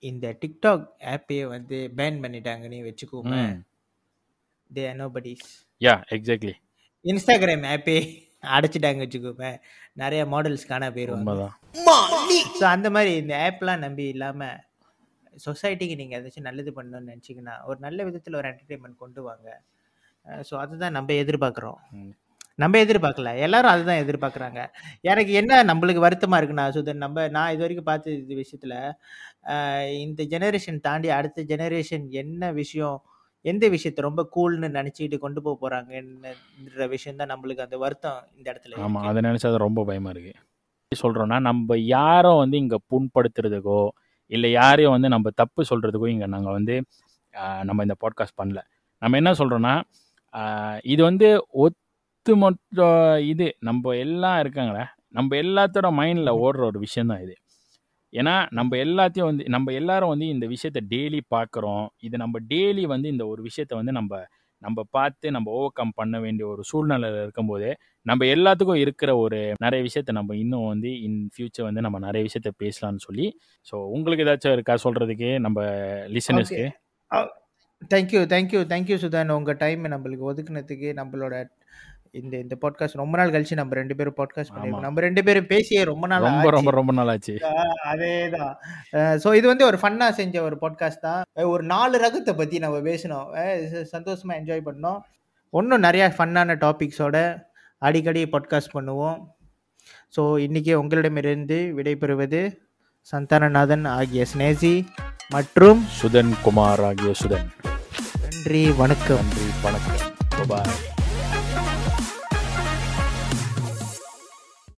இந்த டிக்டாக் ஆப்பையே வந்து பேன் பண்ணிட்டாங்கன்னு வச்சுக்கோங்க. They are nobodies. Yeah exactly. Instagram ஆப்பே அடைச்சிட்டாங்க வச்சுக்கோங்க, நிறைய மாடல்ஸ் காண போயிடுவாங்க. ஸோ அந்த மாதிரி இந்த ஆப்லாம் நம்பி இல்லாமல் சொசைட்டிக்கு நீங்கள் ஏதாச்சும் நல்லது பண்ணணும்னு நினச்சிங்கன்னா ஒரு நல்ல விதத்தில் ஒரு என்டர்டெயின்மெண்ட் கொண்டு வாங்க. ஸோ அதுதான் நம்ம எதிர்பார்க்குறோம். நம்ம எதிர்பார்க்கல, எல்லாரும் அதுதான் எதிர்பார்க்குறாங்க. எனக்கு என்ன நம்மளுக்கு வருத்தமாக இருக்குண்ணா சுதன், நான் இது வரைக்கும் பார்த்து இது விஷயத்தில் இந்த ஜெனரேஷன் தாண்டி அடுத்த ஜெனரேஷன் என்ன விஷயம், எந்த விஷயத்த ரொம்ப கூல்னு நினச்சிக்கிட்டு கொண்டு போக போகிறாங்கன்ற விஷயம் தான் நம்மளுக்கு அந்த வருத்தம் இந்த இடத்துல. ஆமாம், அதை நினச்சா ரொம்ப பயமாக இருக்குது. சொல்கிறோன்னா நம்ம யாரும் வந்து இங்கே புண்படுத்துறதுக்கோ இல்லை யாரையும் வந்து நம்ம தப்பு சொல்கிறதுக்கோ இங்கே நாங்கள் வந்து நம்ம இந்த பாட்காஸ்ட் பண்ணல. நம்ம என்ன சொல்கிறோன்னா இது வந்து ஒத்துமொத்த இது நம்ம எல்லாம் இருக்காங்களே, நம்ம எல்லாத்தோட மைண்டில் ஓடுற ஒரு விஷயந்தான் இது. ஏன்னா நம்ம எல்லாத்தையும் வந்து நம்ம எல்லாரும் வந்து இந்த விஷயத்த டெய்லி பார்க்குறோம். இது நம்ம டெய்லி வந்து இந்த ஒரு விஷயத்த வந்து நம்ம பார்த்து நம்ம ஓவர் கம் பண்ண வேண்டிய ஒரு சூழ்நிலையில் இருக்கும்போது நம்ம எல்லாத்துக்கும் இருக்கிற ஒரு நிறைய விஷயத்த நம்ம இன்னும் வந்து இன் ஃபியூச்சர் வந்து நம்ம நிறைய விஷயத்த பேசலாம்னு சொல்லி. ஸோ உங்களுக்கு ஏதாச்சும் இருக்கா சொல்கிறதுக்கு நம்ம லிசனர்ஸ்க்கு? தேங்க்யூ சுதான், உங்கள் டைம் நம்மளுக்கு ஒதுக்குனதுக்கு. நம்மளோட இந்த பாட்காஸ்ட் ரொம்ப நாள் கழிச்சு நம்ம 2 பேரும் பாட்காஸ்ட் பண்ணிருக்கோம். நம்ம 2 பேரும் பேசியே ரொம்ப நாள் ரொம்ப நாள் ஆச்சு. அதேதான். ஸோ இது வந்து ஒரு ஃபன்னா செஞ்ச ஒரு பாட்காஸ்ட் தான். ஒரு 4 ரகத்தை பற்றி நம்ம பேசணும், சந்தோஷமா என்ஜாய் பண்ணோம். இன்னும் நிறையா ஃபன்னான டாபிக்ஸோட அடிக்கடி பாட்காஸ்ட் பண்ணுவோம். ஸோ இன்றைக்கி உங்களிடமிருந்து விடைபெறுவது சந்தானநாதன் ஆகிய ஸ்னேசி மற்றும் சுதன் குமார் ஆகிய சுதன். நன்றி, வணக்கம். பாய்.